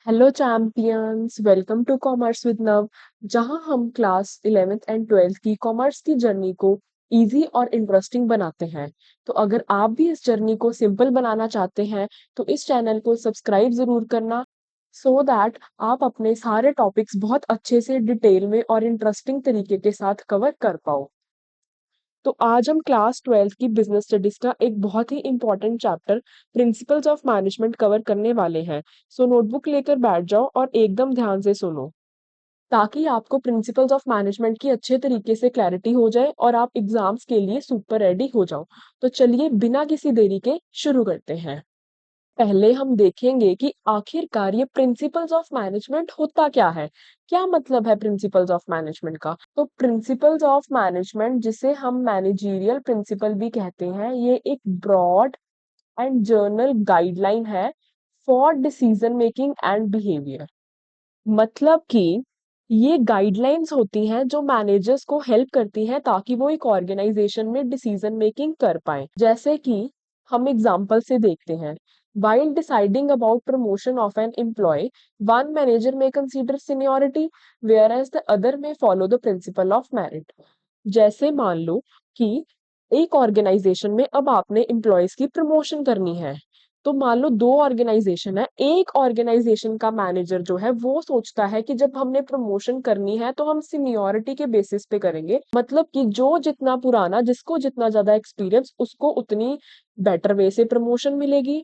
Hello champions, welcome to commerce with Nav. जहां हम class 11th and 12th की commerce की जर्नी को इजी और इंटरेस्टिंग बनाते हैं। तो अगर आप भी इस जर्नी को सिंपल बनाना चाहते हैं तो इस चैनल को सब्सक्राइब जरूर करना, सो दैट आप अपने सारे टॉपिक्स बहुत अच्छे से डिटेल में और इंटरेस्टिंग तरीके के साथ कवर कर पाओ। तो आज हम क्लास 12th की बिजनेस स्टडीज का एक बहुत ही important chapter principles of management cover करने वाले हैं। सो नोटबुक लेकर बैठ जाओ और एकदम ध्यान से सुनो, ताकि आपको प्रिंसिपल्स ऑफ मैनेजमेंट की अच्छे तरीके से क्लैरिटी हो जाए और आप एग्जाम्स के लिए सुपर रेडी हो जाओ। तो चलिए बिना किसी देरी के शुरू करते हैं। पहले हम देखेंगे कि आखिरकार ये प्रिंसिपल्स ऑफ मैनेजमेंट होता क्या है। क्या मतलब है प्रिंसिपल्स ऑफ मैनेजमेंट का? तो प्रिंसिपल्स ऑफ मैनेजमेंट, जिसे हम मैनेजरियल प्रिंसिपल भी कहते हैं, ये एक ब्रॉड एंड जर्नल गाइडलाइन है for decision making and behaviour. मतलब कि ये गाइडलाइंस होती हैं जो मैनेजर्स को हेल्प करती हैं ताकि वो एक ऑर्गेनाइजेशन में डिसीजन मेकिंग कर पाए। जैसे कि हम एग्जांपल से देखते हैं, while deciding about promotion of an employee, one manager may consider seniority, whereas the other may follow the principle of merit। जैसे मान लो कि एक ऑर्गेनाइजेशन में अब आपने एम्प्लॉयज की प्रमोशन करनी है। तो मान लो दो ऑर्गेनाइजेशन है, एक ऑर्गेनाइजेशन का मैनेजर जो है वो सोचता है कि जब हमने प्रमोशन करनी है तो हम सीनियरिटी के बेसिस पे करेंगे, मतलब कि जो जितना पुराना, जिसको जितना ज्यादा एक्सपीरियंस, उसको उतनी बेटर वे से प्रमोशन मिलेगी।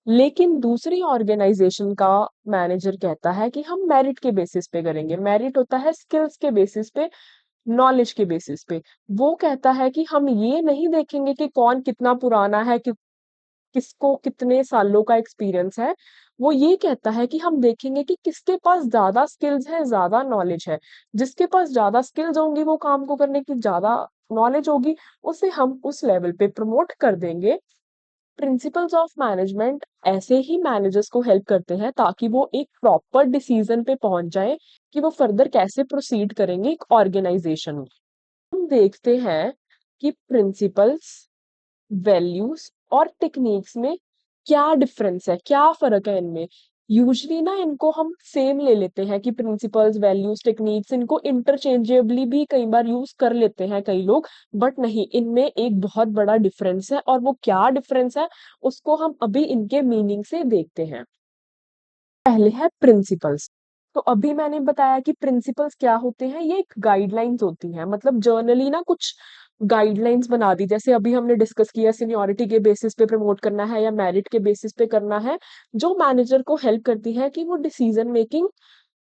लेकिन दूसरी ऑर्गेनाइजेशन का मैनेजर कहता है कि हम मेरिट के बेसिस पे करेंगे। मेरिट होता है स्किल्स के बेसिस पे, नॉलेज के बेसिस पे। वो कहता है कि हम ये नहीं देखेंगे कि कौन कितना पुराना है, कि किसको कितने सालों का एक्सपीरियंस है। वो ये कहता है कि हम देखेंगे कि किसके पास ज्यादा स्किल्स है, ज्यादा नॉलेज है। जिसके पास ज्यादा स्किल्स होंगी, वो काम को करने की ज्यादा नॉलेज होगी, उसे हम उस लेवल पे प्रमोट कर देंगे। प्रिंसिपल्स ऑफ मैनेजमेंट ऐसे ही मैनेजर्स को हेल्प करते हैं ताकि वो एक प्रॉपर डिसीजन पे पहुंच जाए कि वो फर्दर कैसे प्रोसीड करेंगे एक ऑर्गेनाइजेशन में। हम देखते हैं कि प्रिंसिपल्स, वैल्यूज और टेक्निक्स में क्या डिफरेंस है, क्या फर्क है इनमें। यूजली ना इनको हम सेम ले लेते हैं कि प्रिंसिपल्स, वैल्यूज, टेक्निक्स, इनको इंटरचेंजेबली भी कई बार यूज कर लेते हैं कई लोग। बट नहीं, इनमें एक बहुत बड़ा डिफरेंस है, और वो क्या डिफरेंस है उसको हम अभी इनके मीनिंग से देखते हैं। पहले है प्रिंसिपल्स। तो अभी मैंने बताया कि प्रिंसिपल्स क्या होते हैं, ये एक गाइडलाइंस होती हैं, मतलब जर्नली ना कुछ गाइडलाइंस बना दी। जैसे अभी हमने डिस्कस किया, सीनियरिटी के बेसिस पे प्रमोट करना है या मेरिट के बेसिस पे करना है, जो मैनेजर को हेल्प करती है कि वो डिसीजन मेकिंग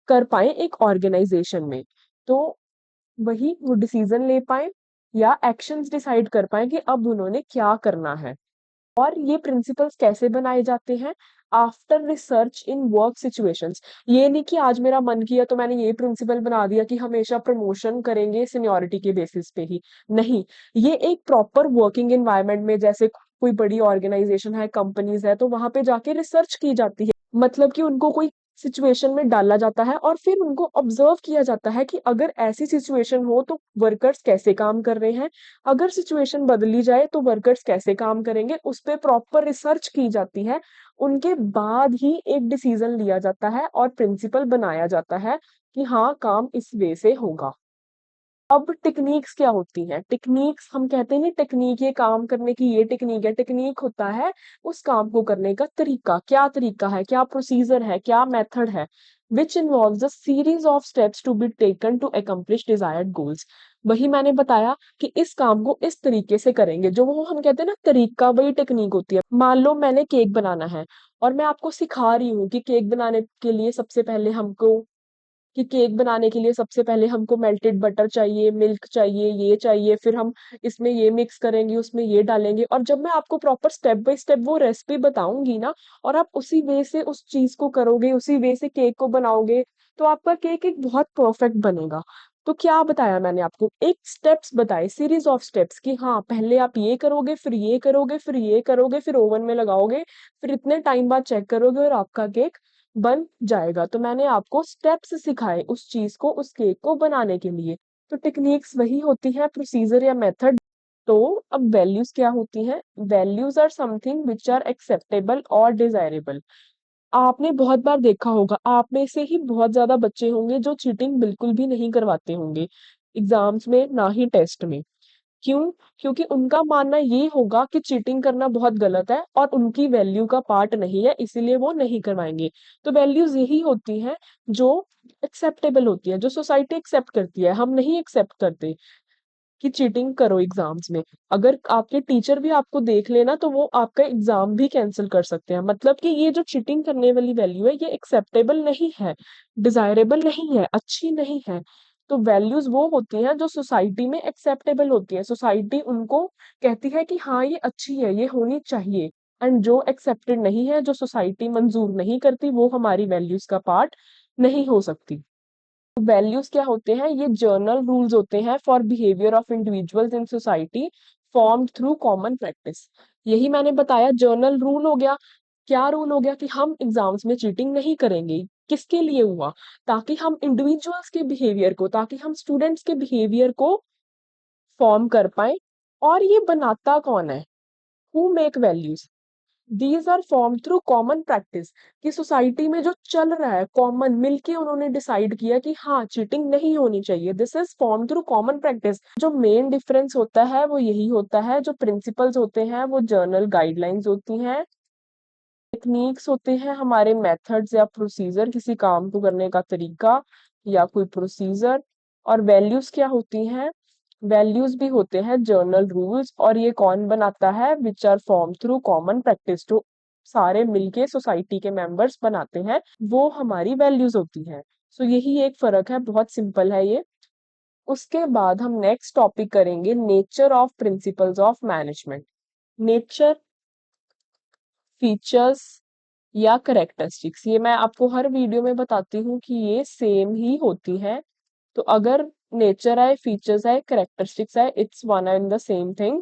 कर पाए एक ऑर्गेनाइजेशन में। तो वही वो डिसीजन ले पाए या एक्शंस डिसाइड कर पाए कि अब उन्होंने क्या करना है। और ये प्रिंसिपल्स कैसे बनाए जाते हैं? After research in work situations. ये नहीं कि आज मेरा मन किया तो मैंने ये प्रिंसिपल बना दिया कि हमेशा प्रमोशन करेंगे सीनियरिटी के बेसिस पे ही। नहीं, ये एक प्रॉपर वर्किंग एनवायरनमेंट में, जैसे कोई बड़ी ऑर्गेनाइजेशन है, कंपनीज है, तो वहां पे जाके रिसर्च की जाती है। मतलब कि उनको कोई सिचुएशन में डाला जाता है और फिर उनको ऑब्जर्व किया जाता है कि अगर ऐसी सिचुएशन हो तो वर्कर्स कैसे काम कर रहे हैं, अगर सिचुएशन बदली जाए तो वर्कर्स कैसे काम करेंगे, उस पे प्रॉपर रिसर्च की जाती है। उनके बाद ही एक डिसीजन लिया जाता है और प्रिंसिपल बनाया जाता है कि हाँ, काम इस वे से होगा। अब टेक्निक्स क्या होती हैं? टेक्निक्स हम कहते हैं, टेक्निक ये काम करने की ये टेक्निक है। टेक्निक होता है उस काम को करने का तरीका। क्या तरीका है, क्या प्रोसीजर है, क्या मेथड है, which involves a series of steps to be taken to accomplish desired goals. वही मैंने बताया कि इस काम को इस तरीके से करेंगे, जो वो हम कहते हैं ना तरीका, वही टेक्निक होती है। मान लो मैंने केक बनाना है और मैं आपको सिखा रही हूँ कि केक बनाने के लिए सबसे पहले हमको, कि केक बनाने के लिए सबसे पहले हमको मेल्टेड बटर चाहिए, मिल्क चाहिए, ये चाहिए, फिर हम इसमें ये मिक्स करेंगे, उसमें ये डालेंगे। और जब मैं आपको प्रॉपर स्टेप बाय स्टेप वो रेसिपी बताऊंगी ना, और आप उसी वे से उस चीज को करोगे, उसी वे से केक को बनाओगे, तो आपका केक एक बहुत परफेक्ट बनेगा। तो क्या बताया मैंने आपको? एक स्टेप्स बताए, सीरीज ऑफ स्टेप्स, कि हाँ पहले आप ये करोगे, फिर ये करोगे, फिर ये करोगे, फिर ओवन में लगाओगे, फिर इतने टाइम बाद चेक करोगे और आपका केक बन जाएगा। तो मैंने आपको स्टेप्स सिखाए उस चीज को, उस केक को बनाने के लिए। तो टेक्निक्स वही होती है, प्रोसीजर या मेथड। तो अब वैल्यूज क्या होती हैं? Values are something which are acceptable और डिजायरेबल। आपने बहुत बार देखा होगा, आप में से ही बहुत ज़्यादा बच्चे होंगे जो चीटिंग बिल्कुल भी नहीं करवाते होंगे, एग्ज़ाम्स में, ना ही टेस्ट में। क्यों? क्योंकि उनका मानना ये होगा कि चीटिंग करना बहुत गलत है और उनकी वैल्यू का पार्ट नहीं है, इसीलिए वो नहीं करवाएँगे। तो वैल्यूज़ यही होती हैं जो एक्सेप्टेबल होती है, जो सोसाइटी एक्सेप्ट करती है, हम नहीं एक्सेप्ट करते। कि चीटिंग करो एग्जाम्स में। अगर आपके टीचर भी आपको देख लेना तो वो आपका एग्जाम भी कैंसिल कर सकते हैं। मतलब कि ये जो चीटिंग करने वाली वैल्यू है ये एक्सेप्टेबल नहीं है, डिजायरेबल नहीं है, अच्छी नहीं है। तो वैल्यूज वो होती हैं जो सोसाइटी में एक्सेप्टेबल होती है। सोसाइटी उनको कहती है कि हाँ ये अच्छी है, ये होनी चाहिए। एंड जो एक्सेप्टेड नहीं है, जो सोसाइटी मंजूर नहीं करती, वो हमारी वैल्यूज का पार्ट नहीं हो सकती। वैल्यूज क्या होते हैं? ये जर्नल रूल्स होते हैं for behaviour of individuals in society, formed through common practice. यही मैंने बताया, जर्नल रूल हो गया। क्या रूल हो गया? कि हम एग्जाम्स में चीटिंग नहीं करेंगे। किसके लिए हुआ? ताकि हम इंडिविजुअल्स के बिहेवियर को, ताकि हम स्टूडेंट्स के बिहेवियर को फॉर्म कर पाए। और ये बनाता कौन है? Who make values? These are form through common practice. कि सोसाइटी में जो चल रहा है, कॉमन मिलके उन्होंने डिसाइड किया कि हाँ चीटिंग नहीं होनी चाहिए। This is form through common practice. जो मेन डिफरेंस होता है वो यही होता है, जो प्रिंसिपल्स होते हैं वो जर्नल गाइडलाइंस होती हैं, टेक्निक्स होते हैं हमारे मेथड्स या प्रोसीजर, किसी काम को करने का तरीका या कोई प्रोसीजर। और वैल्यूज क्या होती हैं? वैल्यूज भी होते हैं जर्नल रूल्स। और ये कौन बनाता है? Which are form through common practice. जो सारे मिलके सोसाइटी के मेंबर्स बनाते हैं, वो हमारी वैल्यूज होती हैं। सो यही एक फर्क है, बहुत सिंपल है ये। उसके बाद हम नेक्स्ट टॉपिक करेंगे, nature of principles of management. Nature, features या करेक्टरिस्टिक्स, ये मैं आपको हर वीडियो में बताती हूँ कि ये सेम ही होती है। तो अगर नेचर आए, फीचर्स आए, करेक्टरिस्टिक्स आए, it's one and the same thing.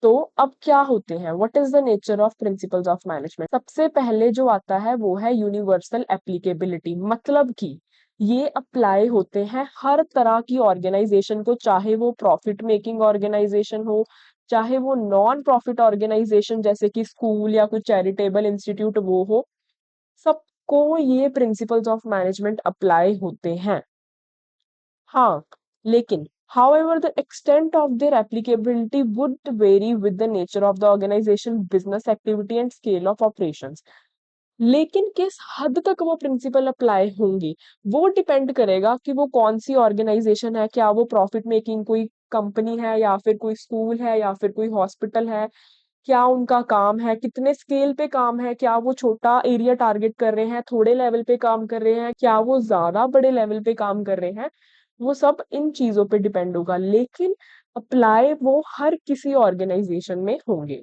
तो अब क्या होते हैं? What is the nature of principles of management? सबसे पहले जो आता है वो है यूनिवर्सल एप्लीकेबिलिटी। मतलब कि ये अप्लाई होते हैं हर तरह की ऑर्गेनाइजेशन को, चाहे वो प्रॉफिट मेकिंग ऑर्गेनाइजेशन हो, चाहे वो नॉन प्रॉफिट ऑर्गेनाइजेशन जैसे कि स्कूल या कोई चैरिटेबल इंस्टीट्यूट वो हो, सबको ये प्रिंसिपल्स ऑफ मैनेजमेंट अप्लाई होते हैं। हाँ, लेकिन however the extent of their applicability would vary with the nature of the organization, business activity and scale of operations. लेकिन किस हद तक वो प्रिंसिपल अप्लाई होंगे वो डिपेंड करेगा कि वो कौन सी ऑर्गेनाइजेशन है। क्या वो प्रॉफिट मेकिंग कोई कंपनी है, या फिर कोई स्कूल है, या फिर कोई हॉस्पिटल है? क्या उनका काम है, कितने स्केल पे काम है, क्या वो छोटा एरिया टारगेट कर रहे हैं, थोड़े लेवल पे काम कर रहे हैं, क्या वो ज्यादा बड़े लेवल पे काम कर रहे हैं? वो सब इन चीजों पे डिपेंड होगा, लेकिन अप्लाई वो हर किसी ऑर्गेनाइजेशन में होंगे।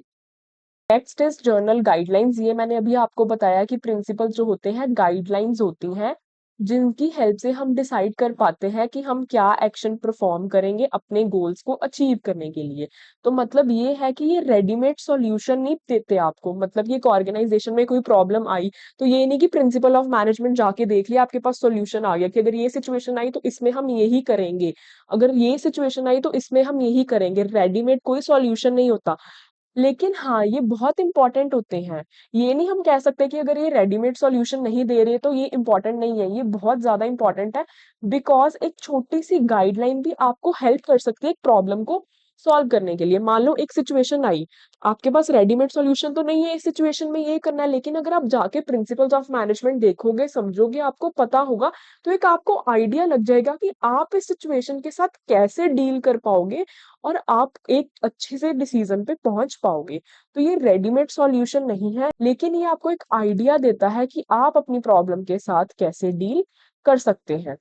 Next is journal guidelines. ये मैंने अभी आपको बताया कि प्रिंसिपल जो होते हैं गाइडलाइंस होती हैं, जिनकी हेल्प से हम डिसाइड कर पाते हैं कि हम क्या एक्शन परफॉर्म करेंगे अपने गोल्स को अचीव करने के लिए। तो मतलब ये है कि ये रेडीमेड सॉल्यूशन नहीं देते आपको। मतलब कि एक ऑर्गेनाइजेशन में कोई प्रॉब्लम आई तो ये नहीं कि प्रिंसिपल ऑफ मैनेजमेंट जाके देख लिया, आपके पास सॉल्यूशन आ गया कि अगर ये सिचुएशन आई तो इसमें हम यही करेंगे, अगर ये सिचुएशन आई तो इसमें हम यही करेंगे। रेडीमेड कोई सॉल्यूशन नहीं होता। लेकिन हाँ, ये बहुत इंपॉर्टेंट होते हैं। ये नहीं हम कह सकते कि अगर ये रेडीमेड सॉल्यूशन नहीं दे रहे तो ये इंपॉर्टेंट नहीं है। ये बहुत ज्यादा इंपॉर्टेंट है, बिकॉज एक छोटी सी गाइडलाइन भी आपको हेल्प कर सकती है एक प्रॉब्लम को सॉल्व करने के लिए। मान लो एक सिचुएशन आई, आपके पास रेडीमेड सॉल्यूशन तो नहीं है इस सिचुएशन में ये करना है, लेकिन अगर आप जाके प्रिंसिपल्स ऑफ मैनेजमेंट देखोगे, समझोगे, आपको पता होगा, तो एक आपको आइडिया लग जाएगा कि आप इस सिचुएशन के साथ कैसे डील कर पाओगे और आप एक अच्छे से डिसीजन पे पहुंच पाओगे। तो ये रेडीमेड सॉल्यूशन नहीं है, लेकिन ये आपको एक आइडिया देता है कि आप अपनी प्रॉब्लम के साथ कैसे डील कर सकते हैं।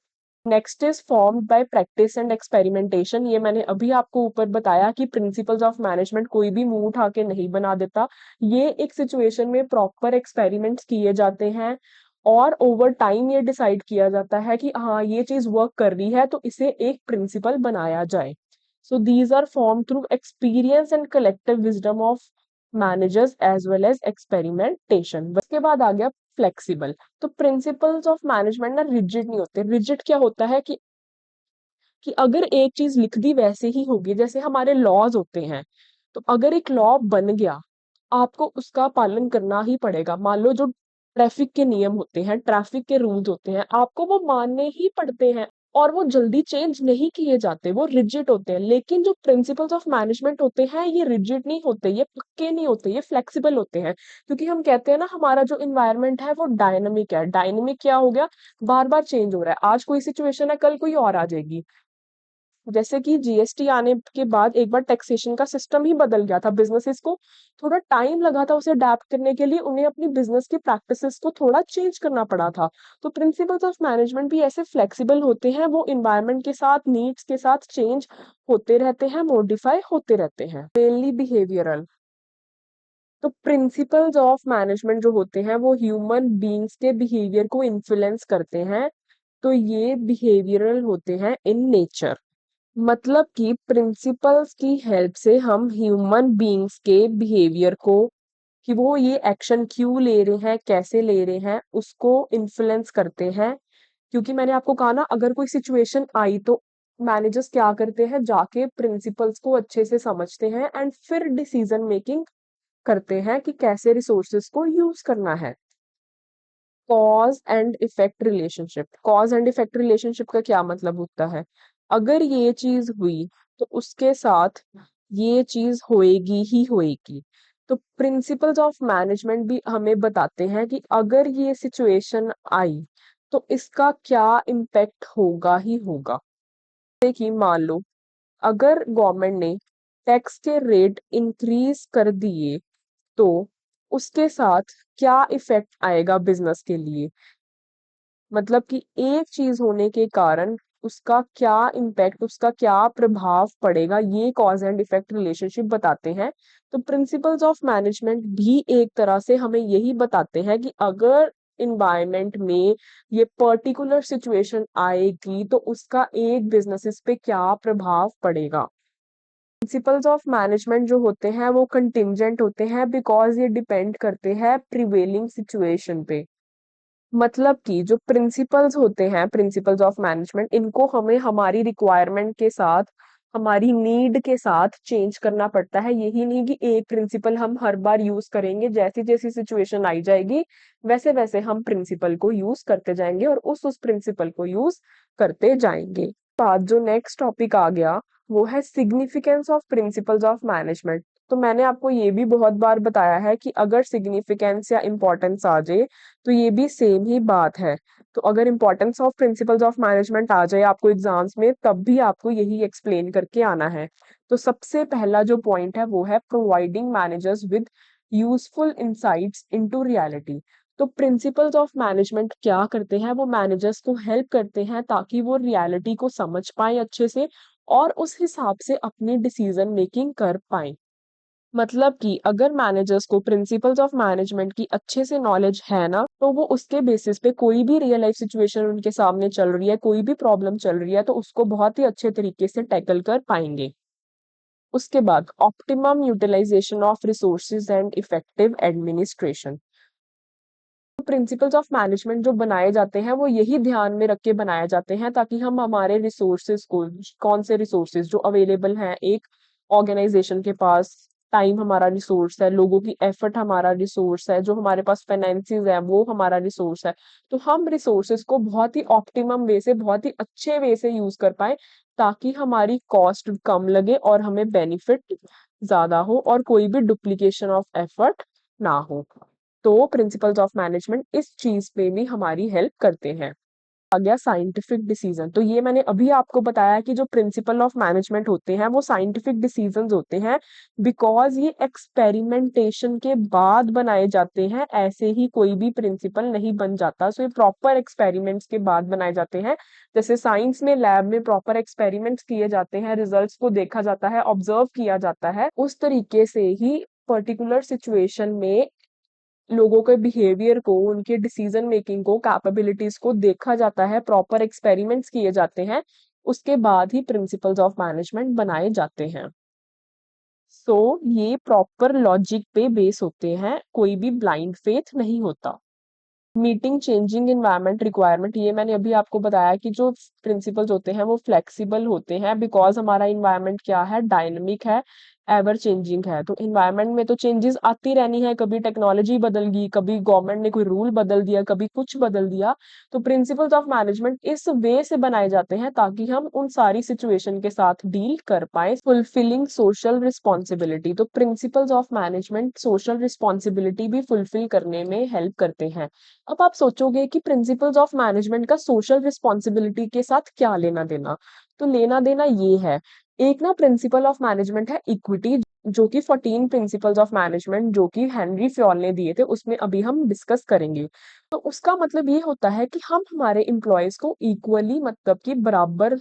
Next is formed by practice and experimentation. ये मैंने अभी आपको ऊपर बताया कि प्रिंसिपल्स ऑफ मैनेजमेंट कोई भी मुंह उठा के नहीं बना देता। ये एक सिचुएशन में प्रॉपर एक्सपेरिमेंट्स किए जाते हैं और ओवर टाइम ये डिसाइड किया जाता है कि हाँ ये चीज वर्क कर रही है तो इसे एक प्रिंसिपल बनाया जाए। So these are formed through experience and collective wisdom of managers as well as experimentation. उसके बाद आ गया फ्लेक्सिबल। तो प्रिंसिपल्स ऑफ मैनेजमेंट ना रिजिड नहीं होते। रिजिड क्या होता है कि अगर एक चीज लिख दी वैसे ही होगी, जैसे हमारे लॉज होते हैं। तो अगर एक लॉ बन गया, आपको उसका पालन करना ही पड़ेगा। मान लो जो ट्रैफिक के नियम होते हैं, ट्रैफिक के रूल्स होते हैं, आपको वो मानने ही पड़ते हैं और वो जल्दी चेंज नहीं किए जाते, वो रिजिड होते हैं। लेकिन जो प्रिंसिपल्स ऑफ मैनेजमेंट होते हैं ये रिजिड नहीं होते, ये पक्के नहीं होते, ये फ्लेक्सिबल होते हैं। क्योंकि हम कहते हैं ना हमारा जो इन्वायरमेंट है वो डायनामिक है। डायनामिक क्या हो गया? बार बार चेंज हो रहा है, आज कोई सिचुएशन है कल कोई और आ जाएगी। जैसे कि जीएसटी आने के बाद एक बार टैक्सेशन का सिस्टम ही बदल गया था, बिजनेसेस को थोड़ा टाइम लगा था उसे अडेप्ट करने के लिए, उन्हें अपनी बिजनेस की प्रैक्टिसेस को थोड़ा चेंज करना पड़ा था। तो प्रिंसिपल्स ऑफ मैनेजमेंट भी ऐसे फ्लेक्सिबल होते हैं, वो इन्वायरमेंट के साथ, नीड्स के साथ चेंज होते रहते हैं, मॉडिफाई होते रहते हैं। Mainly behavioural. तो प्रिंसिपल्स ऑफ मैनेजमेंट जो होते हैं वो ह्यूमन बीइंग्स के बिहेवियर को इन्फ्लुएंस करते हैं। तो ये बिहेवियरल होते हैं इन नेचर। मतलब कि प्रिंसिपल्स की हेल्प से हम ह्यूमन बीइंग्स के बिहेवियर को, कि वो ये एक्शन क्यों ले रहे हैं, कैसे ले रहे हैं, उसको इन्फ्लुएंस करते हैं। क्योंकि मैंने आपको कहा ना, अगर कोई सिचुएशन आई तो मैनेजर्स क्या करते हैं, जाके प्रिंसिपल्स को अच्छे से समझते हैं एंड फिर डिसीजन मेकिंग करते हैं कि कैसे रिसोर्सेज को यूज करना है। Cause and effect relationship. Cause and effect relationship का क्या मतलब होता है? अगर ये चीज हुई तो उसके साथ ये चीज होएगी ही होएगी। तो प्रिंसिपल्स ऑफ मैनेजमेंट भी हमें बताते हैं कि अगर ये सिचुएशन आई तो इसका क्या इम्पेक्ट होगा ही होगा। देखिए मान लो, अगर गवर्नमेंट ने टैक्स के रेट इंक्रीज कर दिए तो उसके साथ क्या इफेक्ट आएगा बिजनेस के लिए। मतलब कि एक चीज होने के कारण उसका क्या इम्पैक्ट, उसका क्या प्रभाव पड़ेगा, ये कॉज एंड इफेक्ट रिलेशनशिप बताते हैं। तो प्रिंसिपल्स ऑफ मैनेजमेंट भी एक तरह से हमें यही बताते हैं कि अगर इन्वायरमेंट में ये पर्टिकुलर सिचुएशन आएगी तो उसका एक बिजनेसेस पे क्या प्रभाव पड़ेगा। प्रिंसिपल्स ऑफ मैनेजमेंट जो होते हैं वो कंटिंजेंट होते हैं, बिकॉज ये डिपेंड करते हैं प्रिवेलिंग सिचुएशन पे। मतलब कि जो प्रिंसिपल्स होते हैं, प्रिंसिपल्स ऑफ मैनेजमेंट, इनको हमें हमारी रिक्वायरमेंट के साथ, हमारी नीड के साथ चेंज करना पड़ता है। यही नहीं कि एक प्रिंसिपल हम हर बार यूज करेंगे, जैसी जैसी सिचुएशन आई जाएगी वैसे वैसे हम प्रिंसिपल को यूज करते जाएंगे और उस प्रिंसिपल को यूज करते जाएंगे। बाद जो नेक्स्ट टॉपिक आ गया वो है significance of principles of management. तो मैंने आपको ये भी बहुत बार बताया है कि अगर सिग्निफिकेंस या इंपॉर्टेंस आ जाए तो ये भी सेम ही बात है। तो अगर importance of principles of management आ जाए आपको एग्जाम्स में, तब भी आपको यही एक्सप्लेन करके आना है। तो सबसे पहला जो पॉइंट है वो है providing managers with useful insights into reality. तो प्रिंसिपल्स ऑफ मैनेजमेंट क्या करते हैं, वो मैनेजर्स को हेल्प करते हैं ताकि वो रियलिटी को समझ पाए अच्छे से और उस हिसाब से अपनी डिसीजन मेकिंग कर पाए। मतलब कि अगर मैनेजर्स को प्रिंसिपल्स ऑफ मैनेजमेंट की अच्छे से नॉलेज है ना, तो वो उसके बेसिस पे कोई भी रियल लाइफ सिचुएशन उनके सामने चल रही है, कोई भी प्रॉब्लम चल रही है, तो उसको बहुत ही अच्छे तरीके से टैकल कर पाएंगे। उसके बाद optimum utilisation of resources and effective administration. Principles of management जो बनाए जाते हैं वो यही ध्यान में रख के बनाए जाते हैं ताकि हम हमारे रिसोर्सेज को, कौन से रिसोर्सेज जो अवेलेबल हैं एक ऑर्गेनाइजेशन के पास, टाइम हमारा रिसोर्स है, लोगों की एफर्ट हमारा रिसोर्स है, जो हमारे पास फाइनेंसिस है वो हमारा रिसोर्स है। तो हम रिसोर्सेज को बहुत ही ऑप्टिमम वे से, बहुत ही अच्छे वे से यूज कर पाए ताकि हमारी कॉस्ट कम लगे और हमें बेनिफिट ज्यादा हो और कोई भी डुप्लीकेशन ऑफ एफर्ट ना हो। तो प्रिंसिपल्स ऑफ मैनेजमेंट इस चीज पे भी हमारी हेल्प करते हैं। आ गया साइंटिफिक डिसीजन। तो ये मैंने अभी आपको बताया कि जो प्रिंसिपल ऑफ मैनेजमेंट होते हैं वो साइंटिफिक डिसीजंस होते हैं, बिकॉज ये एक्सपेरिमेंटेशन के बाद बनाए जाते हैं। ऐसे ही कोई भी प्रिंसिपल नहीं बन जाता, सो ये प्रॉपर एक्सपेरिमेंट्स के बाद बनाए जाते हैं। जैसे साइंस में लैब में प्रॉपर एक्सपेरिमेंट्स किए जाते हैं, रिजल्ट्स को देखा जाता है, ऑब्जर्व किया जाता है, उस तरीके से ही पर्टिकुलर सिचुएशन में लोगों के बिहेवियर को, उनके डिसीजन मेकिंग को, कैपेबिलिटीज को देखा जाता है, प्रॉपर एक्सपेरिमेंट्स किए जाते हैं, उसके बाद ही प्रिंसिपल्स ऑफ मैनेजमेंट बनाए जाते हैं। सो ये प्रॉपर लॉजिक पे बेस होते हैं, कोई भी ब्लाइंड फेथ नहीं होता। मीटिंग चेंजिंग इन्वायरमेंट रिक्वायरमेंट, ये मैंने अभी आपको बताया कि जो प्रिंसिपल्स होते हैं वो फ्लेक्सिबल होते हैं, बिकॉज हमारा इन्वायरमेंट क्या है, डायनेमिक है, एवर चेंजिंग है। तो इन्वायरमेंट में तो चेंजेस आती रहनी है, कभी टेक्नोलॉजी बदल गई, कभी गवर्नमेंट ने कोई रूल बदल दिया, कभी कुछ बदल दिया। तो प्रिंसिपल्स ऑफ मैनेजमेंट इस वे से बनाए जाते हैं ताकि हम उन सारी सिचुएशन के साथ डील कर पाए। फुलफिलिंग सोशल रिस्पॉन्सिबिलिटी, तो principles of management social responsibility भी फुलफिल करने में हेल्प करते हैं। अब आप सोचोगे कि प्रिंसिपल्स ऑफ मैनेजमेंट का सोशल रिस्पॉन्सिबिलिटी के साथ क्या लेना देना, तो लेना देना ये है। एक ना प्रिंसिपल ऑफ मैनेजमेंट है इक्विटी, जो कि 14 प्रिंसिपल्स ऑफ मैनेजमेंट जो कि हेनरी फ्योल ने दिए थे उसमें अभी हम डिस्कस करेंगे। तो उसका मतलब ये होता है कि हम हमारे एम्प्लॉयज को इक्वली, मतलब कि बराबर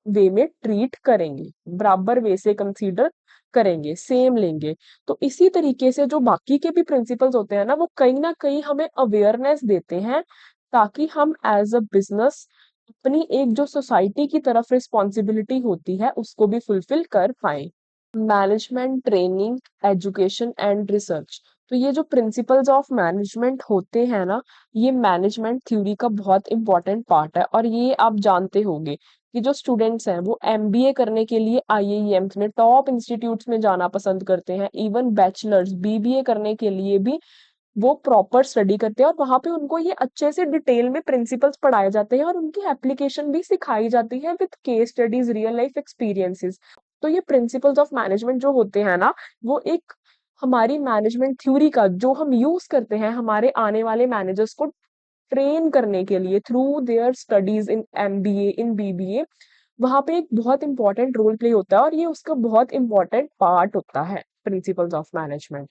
वे में ट्रीट करेंगे, बराबर वे से कंसीडर करेंगे, सेम लेंगे। तो इसी तरीके से जो बाकी के भी प्रिंसिपल्स होते हैं ना, वो कहीं ना कहीं हमें अवेयरनेस देते हैं ताकि हम एज अ बिजनेस अपनी एक जो सोसाइटी की तरफ रिस्पॉन्सिबिलिटी होती है उसको भी फुलफिल कर पाए। Management training, education and research, तो ये जो प्रिंसिपल्स ऑफ मैनेजमेंट होते हैं ना, ये मैनेजमेंट थ्योरी का बहुत इंपॉर्टेंट पार्ट है। और ये आप जानते होंगे कि जो स्टूडेंट्स हैं वो एमबीए करने के लिए आईआईएम्स में, टॉप इंस्टीट्यूट्स में जाना पसंद करते हैं। इवन बैचलर्स बीबीए करने के लिए भी वो प्रॉपर स्टडी करते हैं, और वहां पे उनको ये अच्छे से डिटेल में प्रिंसिपल्स पढ़ाए जाते हैं और उनकी एप्लीकेशन भी सिखाई जाती है with case studies, real life experiences. तो ये प्रिंसिपल्स ऑफ मैनेजमेंट जो होते हैं ना, वो एक हमारी मैनेजमेंट थ्योरी का जो हम यूज करते हैं हमारे आने वाले मैनेजर्स को ट्रेन करने के लिए through their studies in MBA, in BBA, वहां पे एक बहुत इंपॉर्टेंट रोल प्ले होता है और ये उसका बहुत इंपॉर्टेंट पार्ट होता है, प्रिंसिपल्स ऑफ मैनेजमेंट।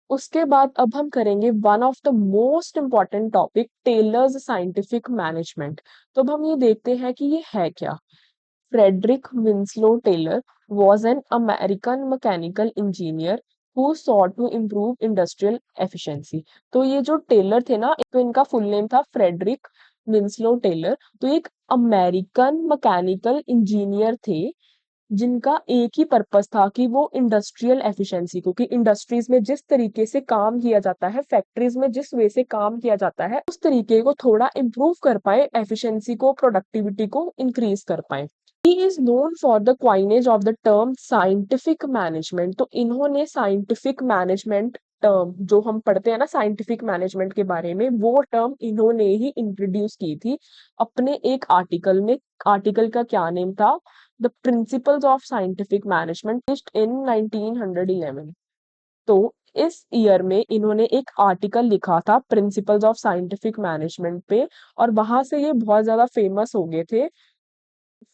उसके बाद अब हम करेंगे one of the most important topic, Taylor's scientific management. तो अब हम ये देखते हैं कि ये है क्या। Frederick Winslow Taylor was an American mechanical engineer who sought to improve industrial efficiency। तो ये जो टेलर थे ना, तो इनका फुल नेम था फ्रेडरिक विंसलो टेलर। तो एक अमेरिकन मैकेनिकल इंजीनियर थे जिनका एक ही पर्पस था कि वो इंडस्ट्रियल एफिशिएंसी, क्योंकि इंडस्ट्रीज में जिस तरीके से काम किया जाता है, फैक्ट्रीज में जिस वे से काम किया जाता है, उस तरीके को थोड़ा इम्प्रूव कर पाए, एफिशिएंसी को, प्रोडक्टिविटी को इंक्रीज कर पाए। He is known for the coinage of the term scientific management. तो इन्होंने साइंटिफिक मैनेजमेंट टर्म जो हम पढ़ते हैं ना साइंटिफिक मैनेजमेंट के बारे में, वो टर्म इन्होंने ही इंट्रोड्यूस की थी अपने एक आर्टिकल में। आर्टिकल का क्या नेम था, the principles of scientific management in 1911। तो इस ईयर में इन्होंने एक आर्टिकल लिखा था प्रिंसिपल्स ऑफ साइंटिफिक मैनेजमेंट पे, और वहां से ये बहुत ज्यादा फेमस हो गए थे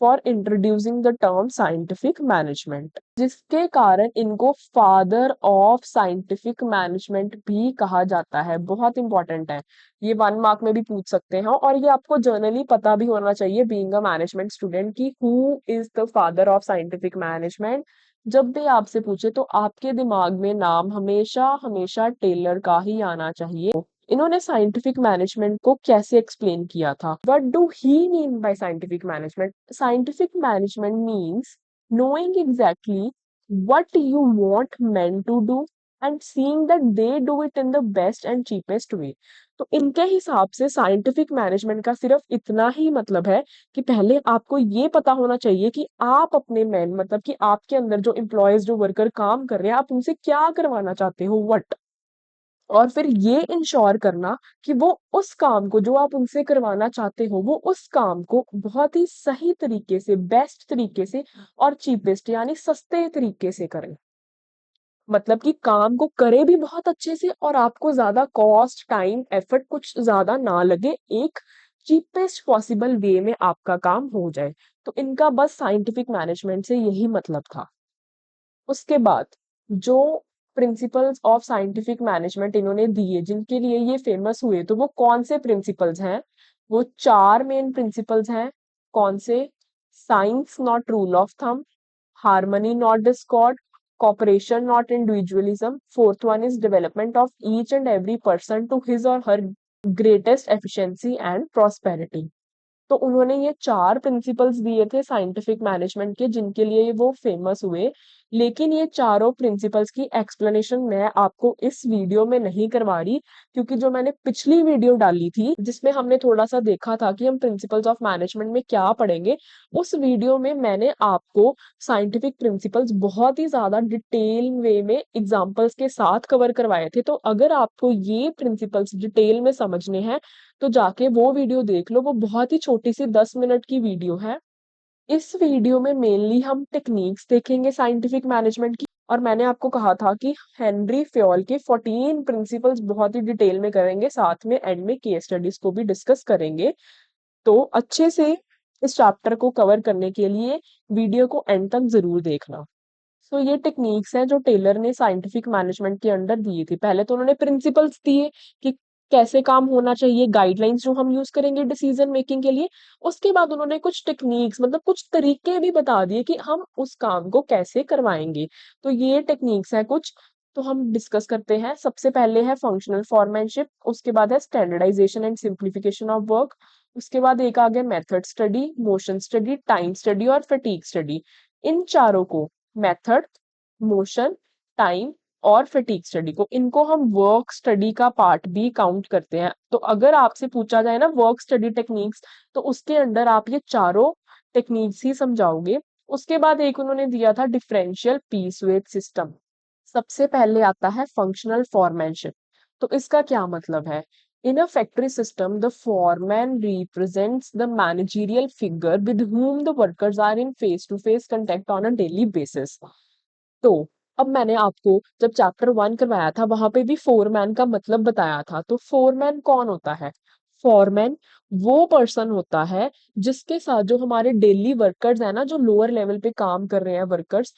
for introducing the term scientific management, जिसके कारण इनको फादर ऑफ साइंटिफिक मैनेजमेंट भी कहा जाता है। बहुत इंपॉर्टेंट है, ये 1 मार्क में भी पूछ सकते हैं और ये आपको जर्नली पता भी होना चाहिए बीइंग अ मैनेजमेंट स्टूडेंट की who is the father of scientific management. जब भी आपसे पूछे तो आपके दिमाग में नाम हमेशा हमेशा टेलर का ही आना चाहिए। इन्होंने साइंटिफिक मैनेजमेंट को कैसे एक्सप्लेन किया था, what do he mean by scientific management. Scientific management means knowing exactly what you want men to do and seeing that they do it in the best and cheapest way। तो इनके हिसाब से scientific management का सिर्फ इतना ही मतलब है कि पहले आपको ये पता होना चाहिए कि आप अपने मैन, मतलब कि आपके अंदर जो एम्प्लॉयज, जो वर्कर काम कर रहे हैं, आप उनसे क्या करवाना चाहते हो, व्हाट, और फिर ये इंश्योर करना कि वो उस काम को जो आप उनसे करवाना चाहते हो, वो उस काम को बहुत ही सही तरीके से, बेस्ट तरीके से और चीपेस्ट यानी सस्ते तरीके से करें। मतलब कि काम को करे भी बहुत अच्छे से और आपको ज्यादा कॉस्ट, टाइम, एफर्ट कुछ ज्यादा ना लगे, एक चीपेस्ट पॉसिबल वे में आपका काम हो जाए। तो इनका बस साइंटिफिक मैनेजमेंट से यही मतलब था। उसके बाद जो प्रिंसिपल्स ऑफ साइंटिफिक मैनेजमेंट इन्होंने दिए जिनके लिए ये फेमस हुए, तो वो कौन से प्रिंसिपल्स हैं, वो 4 मेन प्रिंसिपल्स हैं। कौन से, science not rule of thumb, harmony not Discord, cooperation not individualism, fourth one is development of each and every person to his or her greatest efficiency and prosperity। तो उन्होंने ये 4 principles दिए थे scientific management के जिनके लिए वो famous हुए। लेकिन ये चारों प्रिंसिपल्स की एक्सप्लेनेशन मैं आपको इस वीडियो में नहीं करवा रही, क्योंकि जो मैंने पिछली वीडियो डाली थी जिसमें हमने थोड़ा सा देखा था कि हम प्रिंसिपल्स ऑफ मैनेजमेंट में क्या पढ़ेंगे, उस वीडियो में मैंने आपको साइंटिफिक प्रिंसिपल्स बहुत ही ज्यादा डिटेल वे में एग्जांपल्स के साथ कवर करवाए थे। तो अगर आपको ये प्रिंसिपल्स डिटेल में समझने हैं तो जाके वो वीडियो देख लो, वो बहुत ही छोटी सी 10 मिनट की वीडियो है। इस वीडियो में मेनली हम टेक्निक्स देखेंगे साइंटिफिक मैनेजमेंट की, और मैंने आपको कहा था कि हेनरी फ्योल के 14 प्रिंसिपल्स बहुत ही डिटेल में करेंगे, साथ में एंड में केस स्टडीज को भी डिस्कस करेंगे। तो अच्छे से इस चैप्टर को कवर करने के लिए वीडियो को एंड तक जरूर देखना। सो ये टेक्निक्स हैं जो टेलर ने साइंटिफिक मैनेजमेंट के अंडर दिए थे। पहले तो उन्होंने प्रिंसिपल्स दिए कि कैसे काम होना चाहिए, गाइडलाइंस जो हम यूज करेंगे डिसीजन मेकिंग के लिए। उसके बाद उन्होंने कुछ टेक्निक्स मतलब कुछ तरीके भी बता दिए कि हम उस काम को कैसे करवाएंगे। तो ये टेक्निक्स है कुछ, तो हम डिस्कस करते हैं। सबसे पहले है फंक्शनल फॉर्मैनशिप, उसके बाद है standardisation and simplification of work, उसके बाद एक आ गया method study, motion study, time study और फटीग स्टडी। इन चारों को, मेथड, मोशन, टाइम और फटीग स्टडी को, इनको हम वर्क स्टडी का पार्ट भी काउंट करते हैं। तो अगर आपसे पूछा जाए ना वर्क स्टडी टेक्निक्स, तो उसके अंडर आप ये चारों टेक्निक्स ही समझाओगे। उसके बाद एक उन्होंने दिया था डिफरेंशियल पीस वेट सिस्टम। सबसे पहले आता है फंक्शनल फॉरमैनशिप। तो इसका क्या मतलब है? In a factory system, the foreman represents the managerial figure with whom the workers are in face-to-face contact on a daily basis. तो अब मैंने आपको जब चैप्टर 1 करवाया था वहां पे भी फोरमैन का मतलब बताया था। तो फोरमैन कौन होता है? फोरमैन वो पर्सन होता है जिसके साथ जो हमारे डेली वर्कर्स है ना, जो लोअर लेवल पे काम कर रहे हैं वर्कर्स,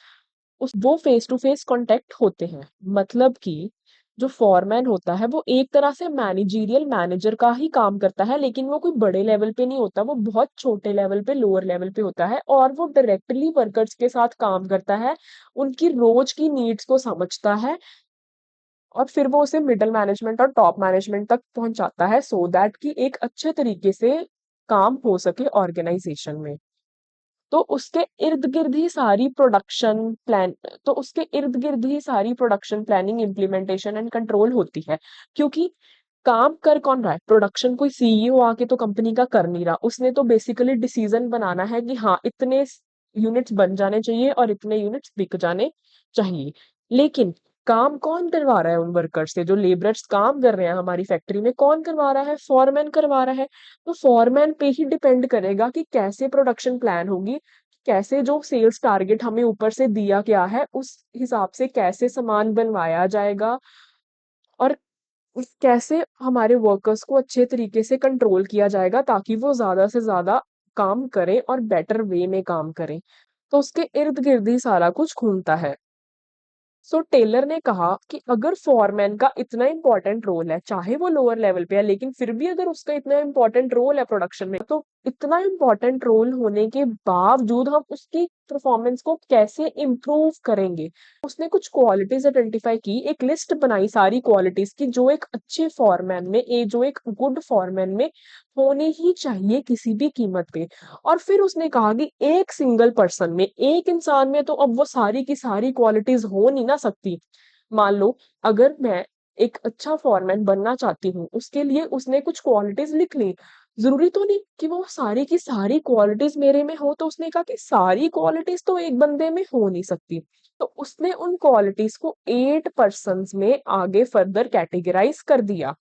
उस वो फेस टू फेस कांटेक्ट होते हैं। मतलब कि जो फॉरमैन होता है वो एक तरह से मैनेजरियल मैनेजर का ही काम करता है, लेकिन वो कोई बड़े लेवल पे नहीं होता, वो बहुत छोटे लेवल पे, लोअर लेवल पे होता है, और वो डायरेक्टली वर्कर्स के साथ काम करता है, उनकी रोज की नीड्स को समझता है, और फिर वो उसे मिडिल मैनेजमेंट और टॉप मैनेजमेंट तक पहुंचाता है, सो दैट कि एक अच्छे तरीके से काम हो सके ऑर्गेनाइजेशन में। तो उसके इर्द गिर्द ही सारी प्रोडक्शन प्लान तो उसके इर्द गिर्द ही सारी production planning, implementation and control होती है। क्योंकि काम कर कौन रहा है? प्रोडक्शन कोई सीईओ आके तो कंपनी का कर नहीं रहा, उसने तो बेसिकली डिसीजन बनाना है कि हाँ इतने यूनिट्स बन जाने चाहिए और इतने यूनिट्स बिक जाने चाहिए। लेकिन काम कौन करवा रहा है उन वर्कर्स से? जो लेबरर्स काम कर रहे हैं हमारी फैक्ट्री में, कौन करवा रहा है? फॉरमैन करवा रहा है। तो फॉरमैन पे ही डिपेंड करेगा कि कैसे प्रोडक्शन प्लान होगी, कैसे जो सेल्स टारगेट हमें ऊपर से दिया गया है उस हिसाब से कैसे सामान बनवाया जाएगा, और कैसे हमारे वर्कर्स को अच्छे तरीके से कंट्रोल किया जाएगा ताकि वो ज्यादा से ज्यादा काम करें और बेटर वे में काम करें। तो उसके इर्द गिर्द ही सारा कुछ घूमता है। सो टेलर ने कहा कि अगर फॉरमैन का इतना इंपॉर्टेंट रोल है, चाहे वो लोअर लेवल पे है, लेकिन फिर भी अगर उसका इतना इंपॉर्टेंट रोल है प्रोडक्शन में, तो इतना इंपॉर्टेंट रोल होने के बावजूद हम उसकी परफॉर्मेंस को कैसे इम्प्रूव करेंगे? उसने कुछ क्वालिटीज आइडेंटिफाई की, एक लिस्ट बनाई सारी क्वालिटीज की जो एक अच्छे फॉरमैन में, जो एक गुड फॉरमैन में होनी ही चाहिए किसी भी कीमत पे। और फिर उसने कहा कि एक सिंगल पर्सन में, एक इंसान में तो अब वो सारी की सारी क्वालिटीज हो नहीं ना सकती। मान लो अगर मैं एक अच्छा फॉरमैन बनना चाहती हूँ, उसके लिए उसने कुछ क्वालिटीज लिख ली, जरूरी तो नहीं कि वो सारी की सारी क्वालिटीज मेरे में हो। तो उसने कहा कि सारी क्वालिटीज तो एक बंदे में हो नहीं सकती। तो उसने उन क्वालिटीज को 8 पर्सन्स में आगे फर्दर कैटेगराइज कर दिया।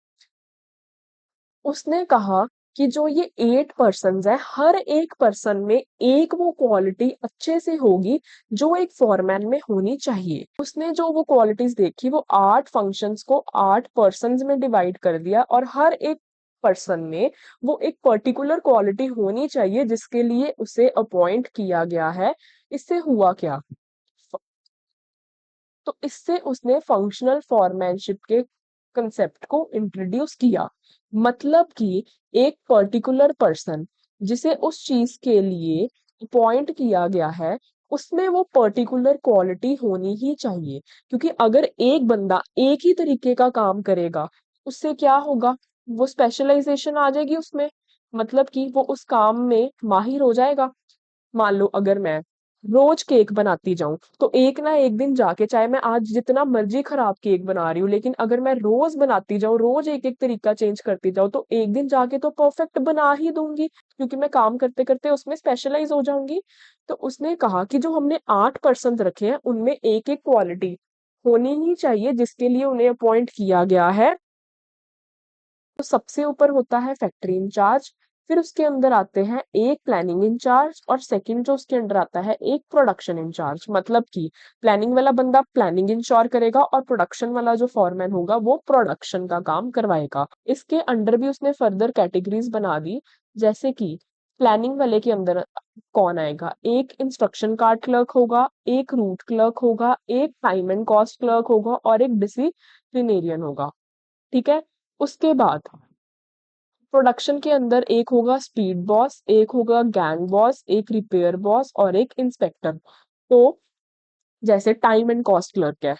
उसने कहा कि जो ये 8 पर्सन्स है, हर एक पर्सन में एक वो क्वालिटी अच्छे से होगी जो एक फॉरमैन में होनी चाहिए। उसने जो वो क्वालिटीज देखी, वो 8 फंक्शंस को 8 पर्सन्स में डिवाइड कर दिया, और हर एक पर्सन में वो एक पर्टिकुलर क्वालिटी होनी चाहिए जिसके लिए उसे अपॉइंट किया गया है। इससे हुआ क्या? तो इससे उसने फंक्शनल फॉरमैनशिप के कंसेप्ट को इंट्रोड्यूस किया। मतलब कि एक पर्टिकुलर पर्सन जिसे उस चीज के लिए अपॉइंट किया गया है, उसमें वो पर्टिकुलर क्वालिटी होनी ही चाहिए। क्योंकि अगर एक बंदा एक ही तरीके का काम करेगा, उससे क्या होगा? वो स्पेशलाइजेशन आ जाएगी उसमें, मतलब कि वो उस काम में माहिर हो जाएगा। मान लो अगर मैं रोज केक बनाती जाऊं तो एक ना एक दिन जाके, चाहे मैं आज जितना मर्जी खराब केक बना रही हूँ, लेकिन अगर मैं रोज बनाती जाऊं, रोज एक एक तरीका चेंज करती जाऊं, तो एक दिन जाके तो परफेक्ट बना ही दूंगी, क्योंकि मैं काम करते करते उसमें स्पेशलाइज हो जाऊंगी। तो उसने कहा कि जो हमने 8% रखे हैं उनमें एक एक क्वालिटी होनी ही चाहिए जिसके लिए उन्हें अपॉइंट किया गया है। तो सबसे ऊपर होता है फैक्ट्री इंचार्ज, फिर उसके अंदर आते हैं एक प्लानिंग इंचार्ज, और सेकंड जो उसके अंदर आता है एक प्रोडक्शन इंचार्ज। मतलब कि प्लानिंग वाला बंदा प्लानिंग इंश्योर करेगा और प्रोडक्शन वाला जो फॉरमैन होगा वो प्रोडक्शन का काम करवाएगा। इसके अंडर भी उसने फर्दर कैटेगरीज बना दी, जैसे कि प्लानिंग वाले के अंदर कौन आएगा, एक इंस्ट्रक्शन कार्ड क्लर्क होगा, एक रूट क्लर्क होगा, एक टाइम एंड कॉस्ट क्लर्क होगा, और एक डिसिप्लिनेरियन होगा। ठीक है। उसके बाद प्रोडक्शन के अंदर एक होगा स्पीड बॉस, एक होगा गैंग बॉस, एक रिपेयर बॉस और एक इंस्पेक्टर। तो जैसे टाइम एंड कॉस्ट क्लर्क है,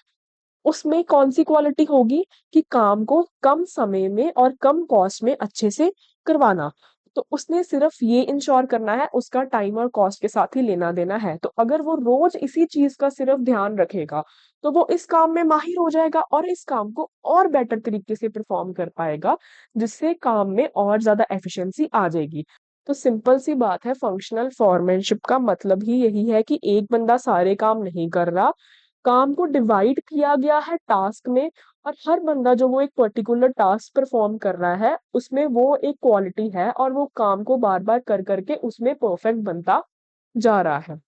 उसमें कौन सी क्वालिटी होगी कि काम को कम समय में और कम कॉस्ट में अच्छे से करवाना। तो उसने सिर्फ ये इंश्योर करना है, उसका टाइम और कॉस्ट के साथ ही लेना देना है। तो अगर वो रोज इसी चीज का सिर्फ ध्यान रखेगा तो वो इस काम में माहिर हो जाएगा और इस काम को और बेटर तरीके से परफॉर्म कर पाएगा, जिससे काम में और ज्यादा एफिशिएंसी आ जाएगी। तो सिंपल सी बात है, फंक्शनल फॉरमैनशिप का मतलब ही यही है कि एक बंदा सारे काम नहीं कर रहा, काम को डिवाइड किया गया है टास्क में, और हर बंदा जो वो एक पर्टिकुलर टास्क परफॉर्म कर रहा है उसमें वो एक क्वालिटी है, और वो काम को बार बार कर करके उसमें परफेक्ट बनता जा रहा है।